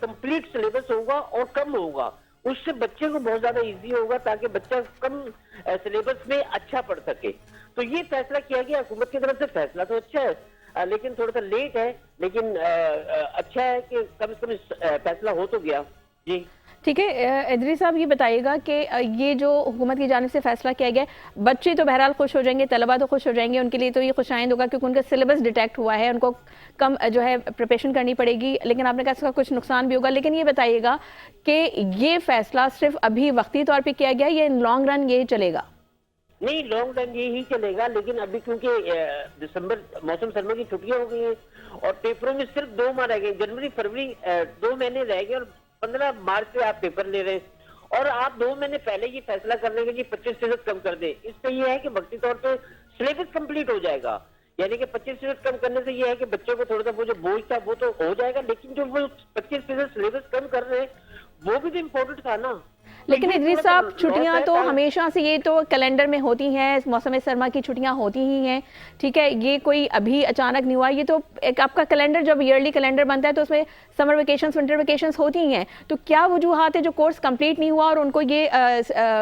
कंप्लीट सिलेबस होगा और कम होगा, उससे बच्चे को बहुत ज्यादा इजी होगा ताकि बच्चा कम सिलेबस में अच्छा पढ़ सके। तो ये फैसला किया गया हुकूमत की तरफ से, फैसला तो अच्छा है लेकिन थोड़ा सा लेट है, लेकिन अच्छा है कि कम से कम फैसला हो तो गया। जी ठीक है, इदरीस साहब ये बताइएगा कि ये जो हुकूमत की जानिब से फैसला किया गया, बच्चे तो बहरहाल खुश हो जाएंगे, तलबा तो खुश हो जाएंगे, उनके लिए तो ये खुशाइंद होगा क्योंकि उनका सिलेबस डिटेक्ट हुआ है, उनको कम जो है प्रिपरेशन करनी पड़ेगी, लेकिन आपने कहा इसका कुछ नुकसान भी होगा। लेकिन ये बताइएगा कि ये फैसला सिर्फ अभी वक्ती तौर पर किया गया या इन लॉन्ग रन ये चलेगा? नहीं, लॉन्ग रन ये ही चलेगा, लेकिन अभी क्योंकि दिसंबर मौसम सरमा की छुट्टियां हो गई हैं और पेपरों में सिर्फ 2 माह रह गए, जनवरी फरवरी 2 महीने रह गए और 15 मार्च से आप पेपर ले रहे हैं और आप 2 महीने पहले ये फैसला कर लेंगे कि 25% कम कर दे। इससे ये है कि वक्ती तौर पे सिलेबस कंप्लीट हो जाएगा, यानी कि 25% कम करने से ये है कि बच्चों को थोड़ा सा वो जो बोझ था वो तो हो जाएगा, लेकिन जो वो 25% सिलेबस कम कर रहे हैं वो भी तो इम्पोर्टेंट था ना। लेकिन तो ये इदरीस थोड़ा साहब, सा छुट्टियां लॉस है, तो हमेशा से ये तो कैलेंडर में होती हैं, मौसम सरमा की छुट्टियां होती ही हैं, ठीक है, ये कोई अभी अचानक नहीं हुआ, ये तो एक आपका कैलेंडर जब ईयरली कैलेंडर बनता है तो उसमें समर वेकेशंस विंटर वेकेशंस होती ही हैं, तो क्या वजूहात है जो कोर्स कंप्लीट नहीं हुआ और उनको ये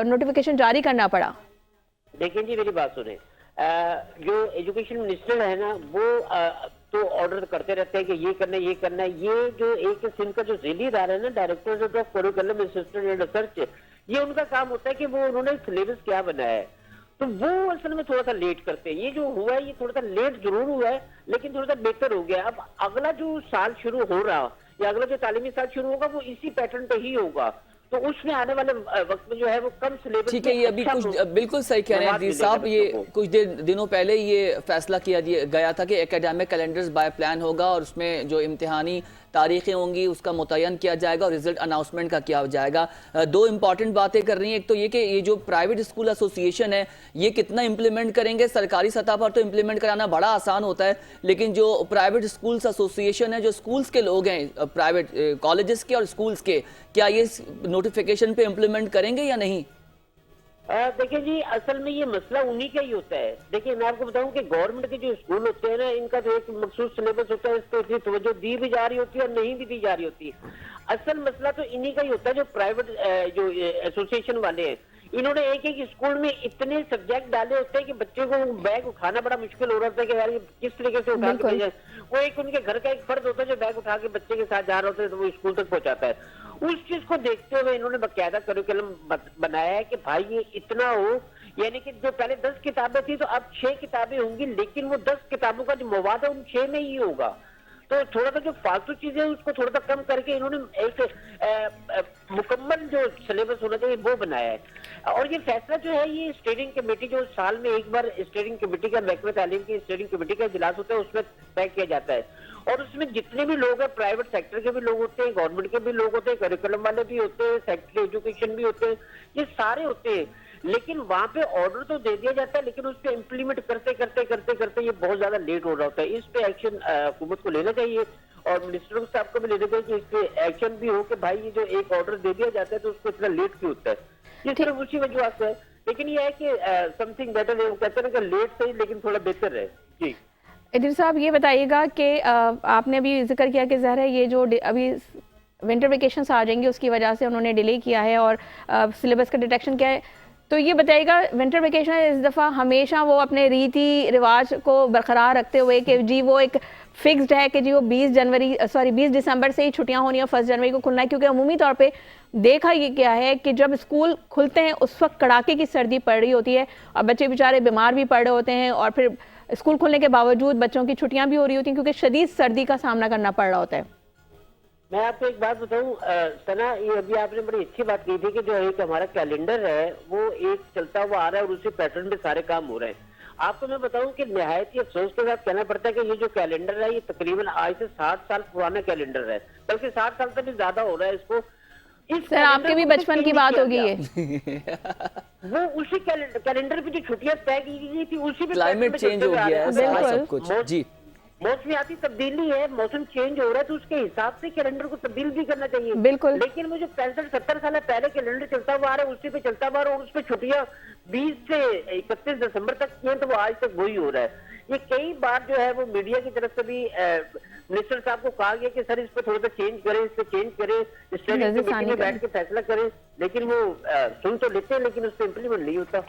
नोटिफिकेशन जारी करना पड़ा? देखिए जी, मेरी बात सुने, जो एजुकेशन मिनिस्टर है ना वो तो ऑर्डर करते रहते हैं कि ये करना है ये करना है। ये जो एक सिंध का जो ज़िली इदारा है ना, director of curriculum assistant and research, ये उनका काम होता है कि वो उन्होंने सिलेबस क्या बनाया है, तो वो असल में थोड़ा सा लेट करते हैं। ये जो हुआ है ये थोड़ा सा लेट जरूर हुआ है, लेकिन थोड़ा सा बेहतर हो गया। अब अगला जो साल शुरू हो रहा या अगला जो तालीमी साल शुरू होगा वो इसी पैटर्न पे ही होगा, तो उसमें आने वाले वक्त में जो है वो कम सिलेबस। ठीक है, ये अभी कुछ बिल्कुल सही कह रहे हैं अजीज साहब, ये कुछ दिनों पहले ये फैसला किया गया था कि एकेडमिक कैलेंडर्स बाय प्लान होगा और उसमें जो इम्तिहानी तारीखें होंगी उसका मुतय्यन किया जाएगा और रिजल्ट अनाउंसमेंट का किया जाएगा। 2 इंपॉर्टेंट बातें कर रही हैं, एक तो ये कि ये जो प्राइवेट स्कूल एसोसिएशन है ये कितना इम्प्लीमेंट करेंगे। सरकारी सतह पर तो इम्प्लीमेंट कराना बड़ा आसान होता है, लेकिन जो प्राइवेट स्कूल्स एसोसिएशन है, जो स्कूल्स के लोग हैं, प्राइवेट कॉलेजेस के और स्कूल्स के, क्या ये नोटिफिकेशन पे इम्प्लीमेंट करेंगे या नहीं? देखिए जी, असल में ये मसला उन्हीं का ही होता है। देखिए मैं आपको बताऊं कि गवर्नमेंट के जो स्कूल होते हैं ना, इनका जो एक मखसूस सिलेबस होता है, इस पर इतनी तवज्जो दी भी जा रही होती है और नहीं भी दी जा रही होती है। असल मसला तो इन्हीं का ही होता है, जो प्राइवेट जो एसोसिएशन वाले हैं, इन्होंने एक एक स्कूल में इतने सब्जेक्ट डाले होते हैं कि बच्चे को बैग उठाना बड़ा मुश्किल हो रहा होता है कि यार ये किस तरीके से उठा के भेजा। वो एक उनके घर का एक फर्द होता है जो बैग उठा के बच्चे के साथ जा रहा होता है तो वो स्कूल तक पहुंचाता है। उस चीज को देखते हुए इन्होंने बाकायदा करिकुलम बनाया है कि भाई ये इतना हो, यानी कि जो पहले 10 किताबें थी तो अब 6 किताबें होंगी, लेकिन वो 10 किताबों का जो मवाद है उन 6 में ही होगा। तो थोड़ा सा जो फालतू चीजें उसको थोड़ा सा कम करके इन्होंने एक मुकम्मल जो सिलेबस होना चाहिए वो बनाया है। और ये फैसला जो है ये स्टीयरिंग कमेटी, जो साल में एक बार स्टीयरिंग कमेटी का, महकमे तालीम की स्टीयरिंग कमेटी का इजलास होता है, उसमें तय किया जाता है और उसमें जितने भी लोग हैं, प्राइवेट सेक्टर के भी लोग होते हैं, गवर्नमेंट के भी लोग होते हैं, करिकुलम वाले भी होते हैं, सेक्टर एजुकेशन भी होते हैं, ये सारे होते हैं। लेकिन वहां पे ऑर्डर तो दे दिया जाता है, लेकिन उस पर इम्प्लीमेंट करते करते करते करते ये बहुत ज्यादा लेट हो रहा होता है। इस पे एक्शन हुकूमत को लेना चाहिए और मिनिस्टर साहब को भी लेना चाहिए कि इस पे एक्शन भी हो कि भाई ये जो एक ऑर्डर दे दिया जाता है तो उसको इतना लेट क्यों होता है। ये सिर्फ उसी वजह से है, लेकिन ये है कि समथिंग बेटर है, कहते हैं कि लेट सही लेकिन थोड़ा बेहतर है। जी इदरीस साहब, ये बताइएगा कि आपने अभी जिक्र किया कि ज़ाहिर है ये जो अभी विंटर वेकेशंस आ जाएंगे उसकी वजह से उन्होंने डिले किया है और सिलेबस का डिटेक्शन किया है, तो ये बताइएगा विंटर वेकेशन इस दफ़ा हमेशा वो अपने रीति रिवाज को बरकरार रखते हुए कि जी वो एक फिक्स्ड है कि जी वो 20 दिसंबर से ही छुट्टियां होनी है, 1 जनवरी को खुलना है, क्योंकि अमूमी तौर पे देखा ये क्या है कि जब स्कूल खुलते हैं उस वक्त कड़ाके की सर्दी पड़ रही होती है और बच्चे बेचारे बीमार भी पड़ रहे होते हैं और फिर स्कूल खुलने के बावजूद बच्चों की छुट्टियां भी हो रही होती हैं क्योंकि शदीद सर्दी का सामना करना पड़ रहा होता है। मैं आपको एक बात बताऊं सना, ये अभी आपने बड़ी अच्छी बात की थी कि जो एक हमारा कैलेंडर है वो एक चलता हुआ आ रहा है और उसी पैटर्न पे सारे काम हो रहे हैं। आपको मैं बताऊं कि निहायत ही अफसोस के साथ कहना पड़ता है कि ये जो कैलेंडर है ये तकरीबन आज से 60 साल पुराना कैलेंडर है, बल्कि 60 साल तक भी ज्यादा हो रहा है इसको। इस सर आपके भी बचपन की बात होगी ये। वो उसी कैलेंडर पे जो छुट्टियां तय की गई थी उसी पे क्लाइमेट चेंज हो गया है सारा सब कुछ जी। मौसमियाती तब्दीली है, मौसम चेंज हो रहा है तो उसके हिसाब से कैलेंडर को तब्दील भी करना चाहिए। बिल्कुल। लेकिन वो जो 65-70 साल पहले कैलेंडर चलता हुआ आ रहा है उसी पे चलता हुआ आ रहा है और उसपे छुट्टियां 20 से 31 दिसंबर तक की हैं, तो वो आज तक वही हो रहा है। ये कई बार जो है वो मीडिया की तरफ से भी मिनिस्टर साहब को कहा गया कि सर इस पर थोड़ा सा चेंज करें, इस पर चेंज करें, स्टेडियम कमेटी में बैठ के फैसला करें, लेकिन वो सुन तो लेते हैं लेकिन उस पर इम्प्लीमेंट नहीं होता।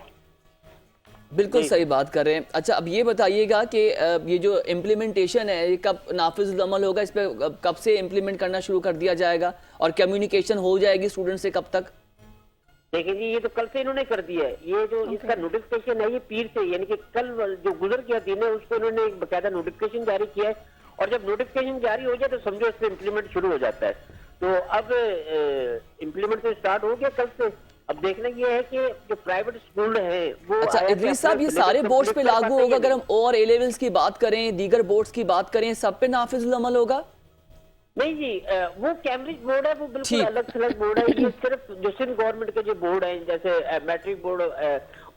बिल्कुल सही बात कर रहे हैं। अच्छा अब ये बताइएगा कि ये जो इम्प्लीमेंटेशन है ये कब नाफिज अमल होगा, इस पे कब से इम्प्लीमेंट करना शुरू कर दिया जाएगा और कम्युनिकेशन हो जाएगी स्टूडेंट से कब तक? देखिए जी, ये तो कल से इन्होंने कर दिया है। ये जो इसका नोटिफिकेशन है ये पीर से, यानी कि कल जो गुजर गया दिन है उसको इन्होंने एक बकायदा नोटिफिकेशन जारी किया है और जब नोटिफिकेशन जारी हो जाए तो समझो इससे इम्प्लीमेंट शुरू हो जाता है। तो अब इम्प्लीमेंट तो स्टार्ट हो गया कल से। अब देखना ये है कि जो प्राइवेट स्कूल है वो अच्छा इदरीस साहब ये सारे बोर्ड्स पे लागू होगा? अगर हम और ए लेवल्स की बात करें, दीगर बोर्ड्स की बात करें, सब पे नाफिजुल अमल होगा? नहीं जी, वो कैम्ब्रिज बोर्ड है, वो बिल्कुल अलग थलग बोर्ड है। ये सिर्फ जो सिंध गवर्नमेंट के जो बोर्ड है जैसे मैट्रिक बोर्ड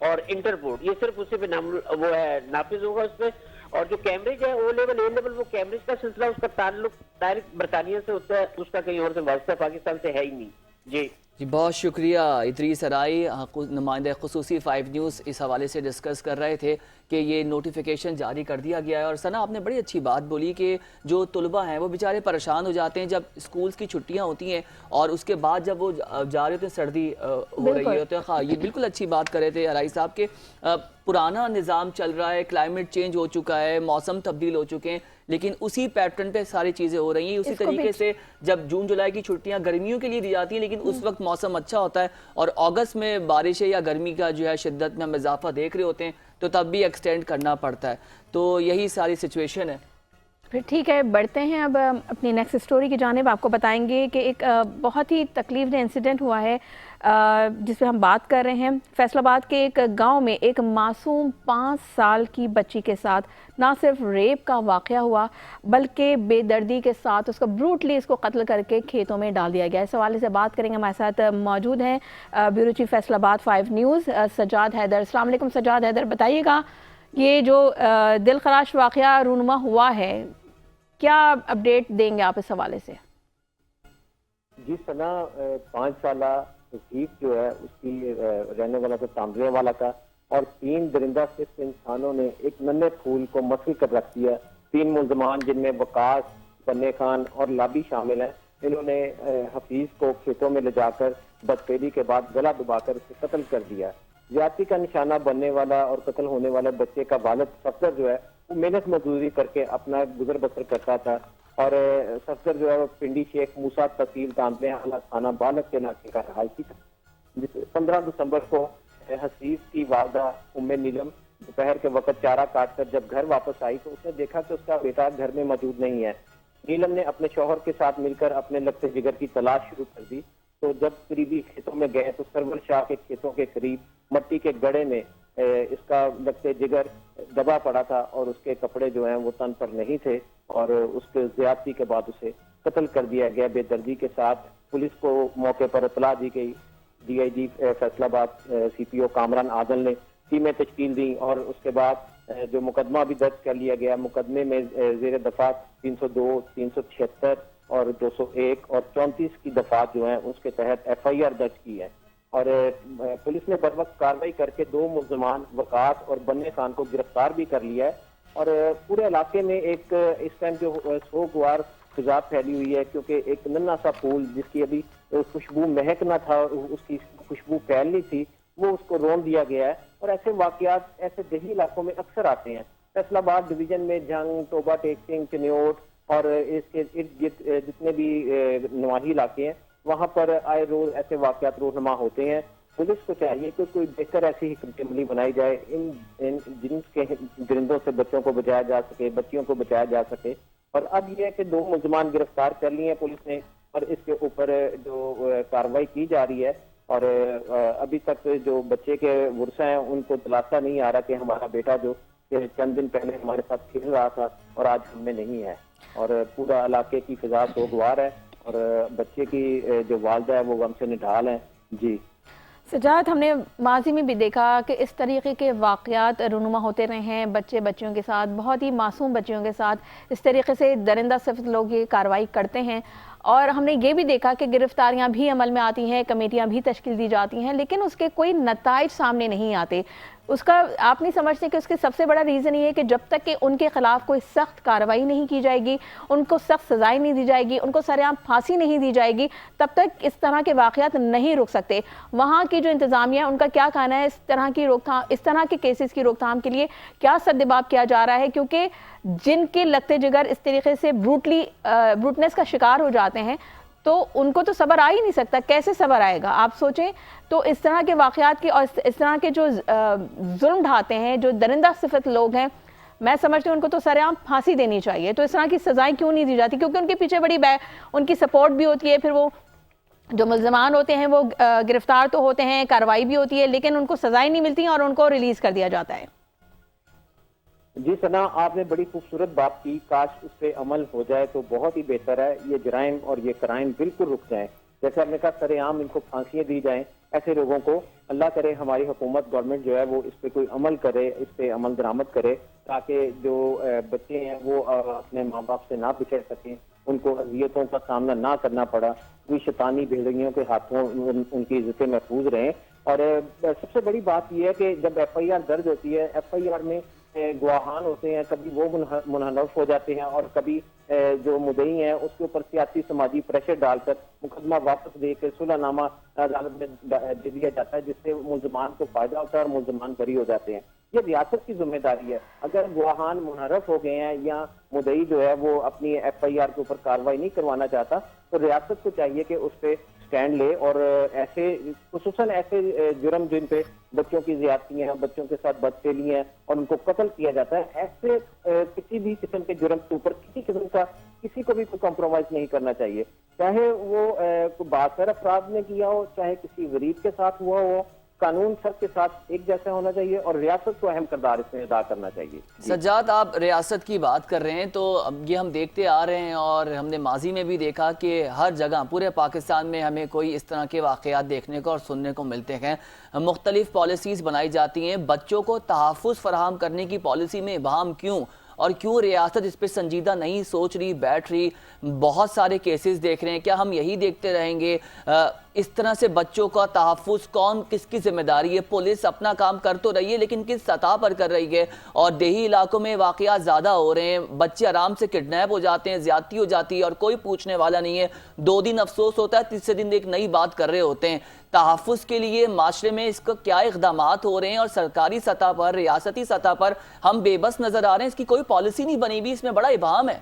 और इंटर बोर्ड, ये सिर्फ उसी पे नाम वो है नाफिज होगा उस पे। और जो कैम्ब्रिज है ओ लेवल ए लेवल, वो कैम्ब्रिज का सिलसिला उसका ताल्लुक डायरेक्ट बरतानिया से होता है, उसका कहीं और से वास्ता पाकिस्तान से है ही नहीं जी। जी बहुत शुक्रिया इदरीस सराई, नुमाइंदा खुसूसी 5 न्यूज़ इस हवाले से डिस्कस कर रहे थे कि ये नोटिफिकेशन जारी कर दिया गया है। और सना आपने बड़ी अच्छी बात बोली कि जो तुलबा हैं वो बेचारे परेशान हो जाते हैं जब स्कूल्स की छुट्टियां होती हैं और उसके बाद जब वो जा रहे होते हैं सर्दी हो रही होती है। हाँ ये बिल्कुल अच्छी बात कर रहे थे हराई साहब के पुराना निज़ाम चल रहा है, क्लाइमेट चेंज हो चुका है, मौसम तब्दील हो चुके हैं, लेकिन उसी पैटर्न पे सारी चीज़ें हो रही हैं। उसी तरीके से जब जून जुलाई की छुट्टियां गर्मियों के लिए दी जाती हैं लेकिन उस वक्त मौसम अच्छा होता है और अगस्त में बारिशें या गर्मी का जो है शिद्दत में हम इजाफा देख रहे होते हैं तो तब भी एक्सटेंड करना पड़ता है। तो यही सारी सिचुएशन है। फिर ठीक है, बढ़ते हैं अब अपनी नेक्स्ट स्टोरी की जानिब। आपको बताएंगे कि एक बहुत ही तकलीफदेह इंसिडेंट हुआ है जिस पे हम बात कर रहे हैं। फैसलाबाद के एक गांव में एक मासूम 5 साल की बच्ची के साथ ना सिर्फ रेप का वाक़या हुआ बल्कि बेदर्दी के साथ उसको ब्रूटली इसको कत्ल करके खेतों में डाल दिया गया। इस हवाले से बात करेंगे, हमारे साथ मौजूद हैं bureau chief Faisalabad 5 news Sajjad Haider. अस्सलाम वालेकुम सजाद हैदर, बताइएगा ये जो दिलखराश वाक़या रूनुमा हुआ है, क्या अपडेट देंगे आप इस हवाले से? जी सना, 5 साला तौसीफ जो है उसकी रहने वाला तो तांबरे वाला था और 3 दरिंदा सिर्फ इंसानों ने एक नन्हे फूल को मसली कर रख दिया। 3 मुलजमान जिनमें वकास, बन्ने खान और लाबी शामिल हैं, इन्होंने हफीज को खेतों में ले जाकर बदफेली के बाद गला दबाकर उसे कत्ल कर दिया। ज्यादती का निशाना बनने वाला और कत्ल होने वाले बच्चे का वालिद सफदर जो है वो मेहनत मजदूरी करके अपना गुजर बसर करता था और सफदर जो है वो पिंडी शेख मूसा तहसील तांबरे आला थाना बालक के इलाके का रहायशी था। 15 दिसंबर को हसीस की वालदा उम्मे नीलम दोपहर के वक्त चारा काटकर जब घर वापस आई तो उसने देखा कि उसका बेटा घर में मौजूद नहीं है। नीलम ने अपने शौहर के साथ मिलकर अपने लगते जिगर की तलाश शुरू कर दी। तो जब करीबी खेतों में गए तो सरवर शाह के खेतों के करीब मट्टी के गड्ढे में इसका लगते जिगर दबा पड़ा था और उसके कपड़े जो हैं वो तन पर नहीं थे और उसके ज्यादती के बाद उसे कत्ल कर दिया गया बेदर्दी के साथ। पुलिस को मौके पर इतला दी गई। DIG फैसलाबाद CPO कामरान आदल ने टीमें तश्कील दी और उसके बाद जो मुकदमा भी दर्ज कर लिया गया। मुकदमे में जेर दफात 302, 376 और 201 और 34 की दफात जो है उसके तहत FIR दर्ज की है और पुलिस ने बर वक्त कार्रवाई करके 2 मुलजमान वकास और बन्ने खान को गिरफ्तार भी कर लिया है। और पूरे इलाके में एक इस टाइम जो सोगवार फिजा फैली हुई है क्योंकि एक नन्हा सा फूल जिसकी अभी खुशबू महक ना था, उसकी खुशबू फैलनी थी, वो उसको रोन दिया गया है। और ऐसे वाकयात ऐसे देही इलाकों में अक्सर आते हैं। फैसलाबाद डिवीजन में जंग, टोबा टेक सिंह, चिन्योट और इसके इर्द गिर्द जितने भी नवाही इलाके हैं वहां पर आए रोज ऐसे वाकयात रोजनमा होते हैं। पुलिस को चाहिए कि कोई बेहतर ऐसी हिकमत अमली बनाई जाए इन जिनके दरिंदों से बच्चों को बचाया जा सके, बच्चियों को बचाया जा सके। और अब यह है कि 2 मुलजमान गिरफ्तार कर लिए हैं पुलिस ने। और इसके ऊपर जो कार्रवाई की जा रही है। और अभी तक जो बच्चे के वर्षा हैं उनको दिलासा नहीं आ रहा कि हमारा बेटा जो कि चंद दिन पहले हमारे साथ खेल रहा था और आज हमें नहीं है। और पूरा इलाके की फिजा सोगवार है और बच्चे की जो वालदा है वो गम से निढाल है। जी सजाद, हमने माजी में भी देखा कि इस तरीके के वाक़यात रूनुमा होते रहे हैं बच्चियों के साथ, बहुत ही मासूम बच्चियों के साथ इस तरीके से दरिंदा सिफ़त लोग ये कार्रवाई करते हैं। और हमने ये भी देखा कि गिरफ्तारियां भी अमल में आती हैं, कमेटियां भी तश्कील दी जाती हैं, लेकिन उसके कोई नताइज सामने नहीं आते। उसका आप नहीं समझते कि उसके सबसे बड़ा रीज़न ये है कि जब तक कि उनके खिलाफ कोई सख्त कार्रवाई नहीं की जाएगी, उनको सख्त सजाएं नहीं दी जाएगी, उनको सरेआम फांसी नहीं दी जाएगी, तब तक इस तरह के वाक़यात नहीं रुक सकते। वहाँ की जो इंतज़ामिया है उनका क्या कहना है इस तरह की रोकथाम, इस तरह के केसेस की रोकथाम के लिए क्या सद्देबाब किया जा रहा है? क्योंकि जिनके लगते जिगर इस तरीके से ब्रूटनेस का शिकार हो जाते हैं तो उनको तो सब्र आ ही नहीं सकता। कैसे सब्र आएगा आप सोचें। तो इस तरह के वाक़यात की और इस तरह के जो जुल्म ढाते हैं, जो दरिंदा सिफत लोग हैं, मैं समझती हूँ उनको तो सरेआम फांसी देनी चाहिए। तो इस तरह की सजाएं क्यों नहीं दी जाती? क्योंकि उनके पीछे बड़ी उनकी सपोर्ट भी होती है, फिर वो जो मुल्ज़मान होते हैं वो गिरफ्तार तो होते हैं, कार्रवाई भी होती है, लेकिन उनको सजाएं नहीं मिलती और उनको रिलीज़ कर दिया जाता है। जी सना, आपने बड़ी खूबसूरत बात की। काश उस पर अमल हो जाए तो बहुत ही बेहतर है। ये जराइम और ये क्राइम बिल्कुल रुक जाएं। जैसे आपने कहा सरेआम इनको फांसियां दी जाएं, ऐसे लोगों को अल्लाह करे हमारी हुकूमत गवर्नमेंट जो है वो इस पे कोई अमल करे, इस पे अमल दरामद करे, ताकि जो बच्चे हैं वो अपने माँ बाप से ना बिछड़ सकें, उनको अजियतों का सामना ना करना पड़ा, कोई शैतानी भेड़ियों के हाथों उनकी इज्जतें महफूज रहें। और सबसे बड़ी बात यह है कि जब FIR दर्ज होती है, FIR में गवाहान होते हैं, कभी वो मुनहरफ हो जाते हैं और कभी जो मुद्दई हैं उसके ऊपर सियासी समाजी प्रेशर डालकर मुकदमा वापस देकर सुलहनामा अदालत में दे दिया जाता है, जिससे मुल्ज़मान को फायदा होता है और मुल्ज़मान बरी हो जाते हैं। ये रियासत की जिम्मेदारी है। अगर गवाहान मुनहरफ हो गए हैं या मुद्दई जो है वो अपनी FIR के ऊपर कार्रवाई नहीं करवाना चाहता, तो रियासत को चाहिए कि उस पर स्टैंड ले और ऐसे खुसूसन ऐसे जुर्म जिन पे बच्चों की ज्यादतियां हैं, बच्चों के साथ बदफेली है और उनको कत्ल किया जाता है, ऐसे किसी भी किस्म के जुर्म के ऊपर किसी किस्म का किसी को भी कोई कॉम्प्रोमाइज नहीं करना चाहिए। चाहे वो बासर अफराद ने किया हो, चाहे किसी गरीब के साथ हुआ हो, कानून सबके साथ एक जैसा होना चाहिए और रियासत को अहम किरदार इसमें अदा करना चाहिए। सज्जाद, आप रियासत की बात कर रहे हैं तो अब ये हम देखते आ रहे हैं और हमने माजी में भी देखा कि हर जगह पूरे पाकिस्तान में हमें कोई इस तरह के वाक़यात देखने को और सुनने को मिलते हैं। मुख्तलिफ पॉलिसीज़ बनाई जाती हैं, बच्चों को तहफ़्फ़ुज़ फराहम करने की पॉलिसी में इबाहम क्यों और क्यों रियासत इस पर संजीदा नहीं सोच रही, बैठ रही? बहुत सारे केसेस देख रहे हैं। क्या हम यही देखते रहेंगे? इस तरह से बच्चों का तहफ़्फ़ुज़ कौन किसकी जिम्मेदारी है? पुलिस अपना काम कर तो रही है लेकिन किस सतह पर कर रही है? और देही इलाकों में वाक़यात ज़्यादा हो रहे हैं, बच्चे आराम से किडनैप हो जाते हैं, ज़्यादती हो जाती है और कोई पूछने वाला नहीं है। 2 दिन अफसोस होता है, तीसरे दिन एक नई बात कर रहे होते हैं। तहफ़्फ़ुज़ के लिए माशरे में इसका क्या इक़दामात हो रहे हैं और सरकारी सतह पर, रियासती सतह पर हम बेबस नज़र आ रहे हैं, इसकी कोई पॉलिसी नहीं बनी हुई, इसमें बड़ा इबाहम है।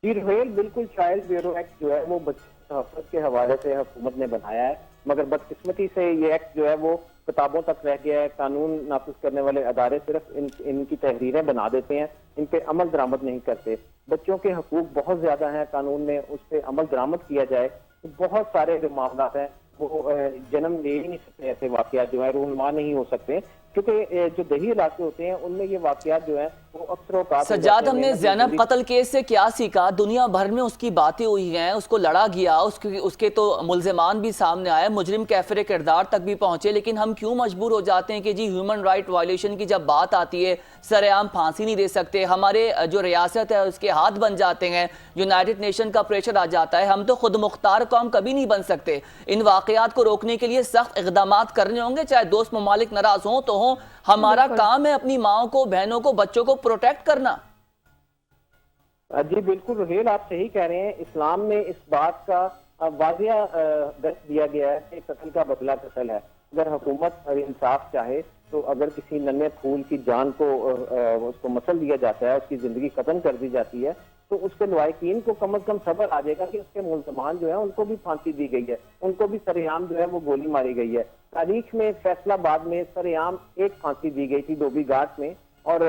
जी रुहेल, बिल्कुल चाइल्ड ब्यूरो एक्ट जो है वो बच्चे तहफ़्फ़ुज़ के हवाले से हुकूमत ने बनाया है, मगर बदकिस्मती से ये एक्ट जो है वो किताबों तक रह गया है। कानून नाफिज करने वाले अदारे सिर्फ इनकी तहरीरें बना देते हैं, इन पे अमल दरामद नहीं करते। बच्चों के हकूक बहुत ज्यादा हैं कानून में, उस पर अमल दरामद किया जाए तो बहुत सारे जो मामला हैं वो जन्म ले ही नहीं सकते, ऐसे वाक़यात जो है रूनुमा नहीं हो सकते, क्योंकि जो दही इलाके होते हैं उनमें ये वाक़यात जो है वो अक्सर सज्जाद, हमने ज़ैनब कत्ल केस से क्या सीखा? दुनिया भर में उसकी बातें हुई हैं, उसको लड़ा गया, उसके तो मुल्ज़िमान भी सामने आए, मुजरिम कैफिर किरदार तक भी पहुंचे, लेकिन हम क्यों मजबूर हो जाते हैं कि जी ह्यूमन राइट वायलेशन की जब बात आती है सरेआम फांसी नहीं दे सकते? हमारे जो रियासत है उसके हाथ बन जाते हैं, यूनाइटेड नेशन का प्रेशर आ जाता है, हम तो खुद मुख्तार कौम कभी नहीं बन सकते। इन वाक़यात को रोकने के लिए सख्त इक़दामात करने होंगे, चाहे दोस्त ममालिक नाराज हों तो हों। हमारा काम है अपनी माओ को, बहनों को, बच्चों को प्रोटेक्ट करना। जी बिल्कुल रुहेल, आप सही कह रहे हैं। इस्लाम में इस बात का वाज़िया दर्ज दिया गया है कि कत्ल का बदला कत्ल है। अगर हुकूमत इंसाफ चाहे तो अगर किसी नन्हे फूल की जान को उसको मसल दिया जाता है, उसकी जिंदगी खत्म कर दी जाती है, तो उसके लवाकिन को कम से कम सब्र आ जाएगा कि उसके मुल्ज़मान जो है उनको भी फांसी दी गई है, उनको भी सरेआम जो है वो गोली मारी गई है। तारीख में फैसलाबाद में सरेआम एक फांसी दी गई थी धोबी घाट में, और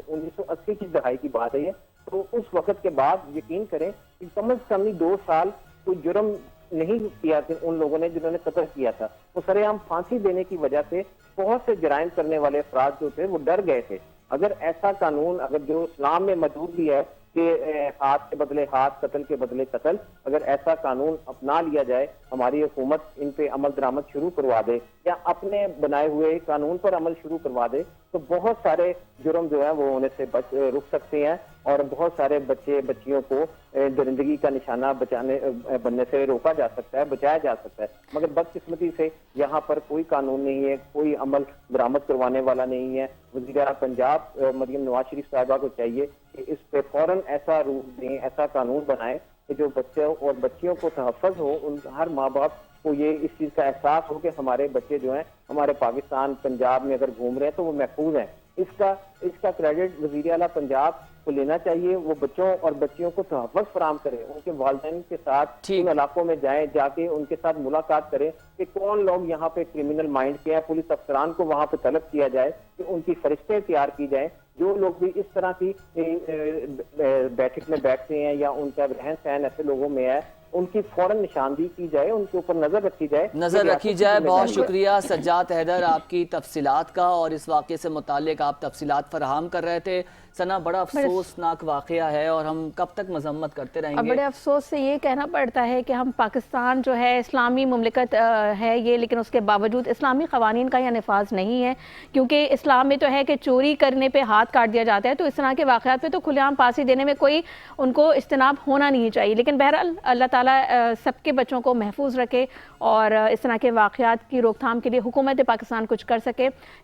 1980 की दहाई की बात है ये। तो उस वक्त के बाद यकीन करें कि कम से कम 2 साल कोई जुर्म नहीं किया था उन लोगों ने जिन्होंने कत्ल किया था। तो सरेआम फांसी देने की वजह से बहुत से जराइम करने वाले अफराद जो थे वो डर गए थे। अगर ऐसा कानून, अगर जो इस्लाम में मौजूद भी है कि हाथ के बदले हाथ, कत्ल के बदले कत्ल, अगर ऐसा कानून अपना लिया जाए, हमारी हुकूमत इन पे अमल दरामद शुरू करवा दे या अपने बनाए हुए कानून पर अमल शुरू करवा दे, तो बहुत सारे जुर्म जो है वो होने से रुक सकते हैं और बहुत सारे बच्चे बच्चियों को दरिंदगी का निशाना बनने से रोका जा सकता है, बचाया जा सकता है। मगर बदकिस्मती से यहाँ पर कोई कानून नहीं है, कोई अमल बरामद करवाने वाला नहीं है। वज़ीर-ए-आला पंजाब मरियम नवाज शरीफ साहिबा को चाहिए कि इस पे फौरन ऐसा रूल दें, ऐसा कानून बनाए कि जो बच्चों और बच्चियों को तहफ़्फ़ुज़ हो, उन हर माँ बाप को ये इस चीज़ का एहसास हो कि हमारे बच्चे जो हैं हमारे पाकिस्तान पंजाब में अगर घूम रहे हैं तो वो महफूज हैं। इसका क्रेडिट वज़ीर-ए-आला पंजाब को लेना चाहिए। वो बच्चों और बच्चियों को तहफ़्फ़ुज़ फराहम करें, उनके वालिदैन के साथ उन इलाकों में जाएं, जाके उनके साथ मुलाकात करें कि कौन लोग यहाँ पे क्रिमिनल माइंड के हैं। पुलिस अफसरान को वहाँ पे तलब किया जाए कि उनकी फरिश्ते तैयार की जाए, जो लोग भी इस तरह की बैठक में बैठते हैं या उनका रहन सहन ऐसे लोगों में है, उनकी फौरन निशानदेही की जाए, उनके ऊपर नजर रखी जाए। बहुत शुक्रिया सज्जाद हैदर आपकी तफसीलात का, और इस वाक़े से मुताल्लिक आप तफसीलात फराहम कर रहे थे। सना, बड़ा अफसोसनाक वाक़या है और हम कब तक मजम्मत करते रहेंगे। अब बड़े अफसोस से ये कहना पड़ता है कि हम पाकिस्तान जो है इस्लामी मुमलिकत है ये, लेकिन उसके बावजूद इस्लामी क़वानीन का यह नफाज नहीं है, क्योंकि इस्लाम में तो है कि चोरी करने पे हाथ काट दिया जाता है। तो इस तरह के वाक़यात पे तो खुलेआम फांसी देने में कोई उनको इज्तनाब होना नहीं चाहिए। लेकिन बहरहाल अल्लाह ताला सबके बच्चों को महफूज रखे और इस तरह के वाक़यात की रोकथाम के लिए हुकूमत पाकिस्तान कुछ कर सके।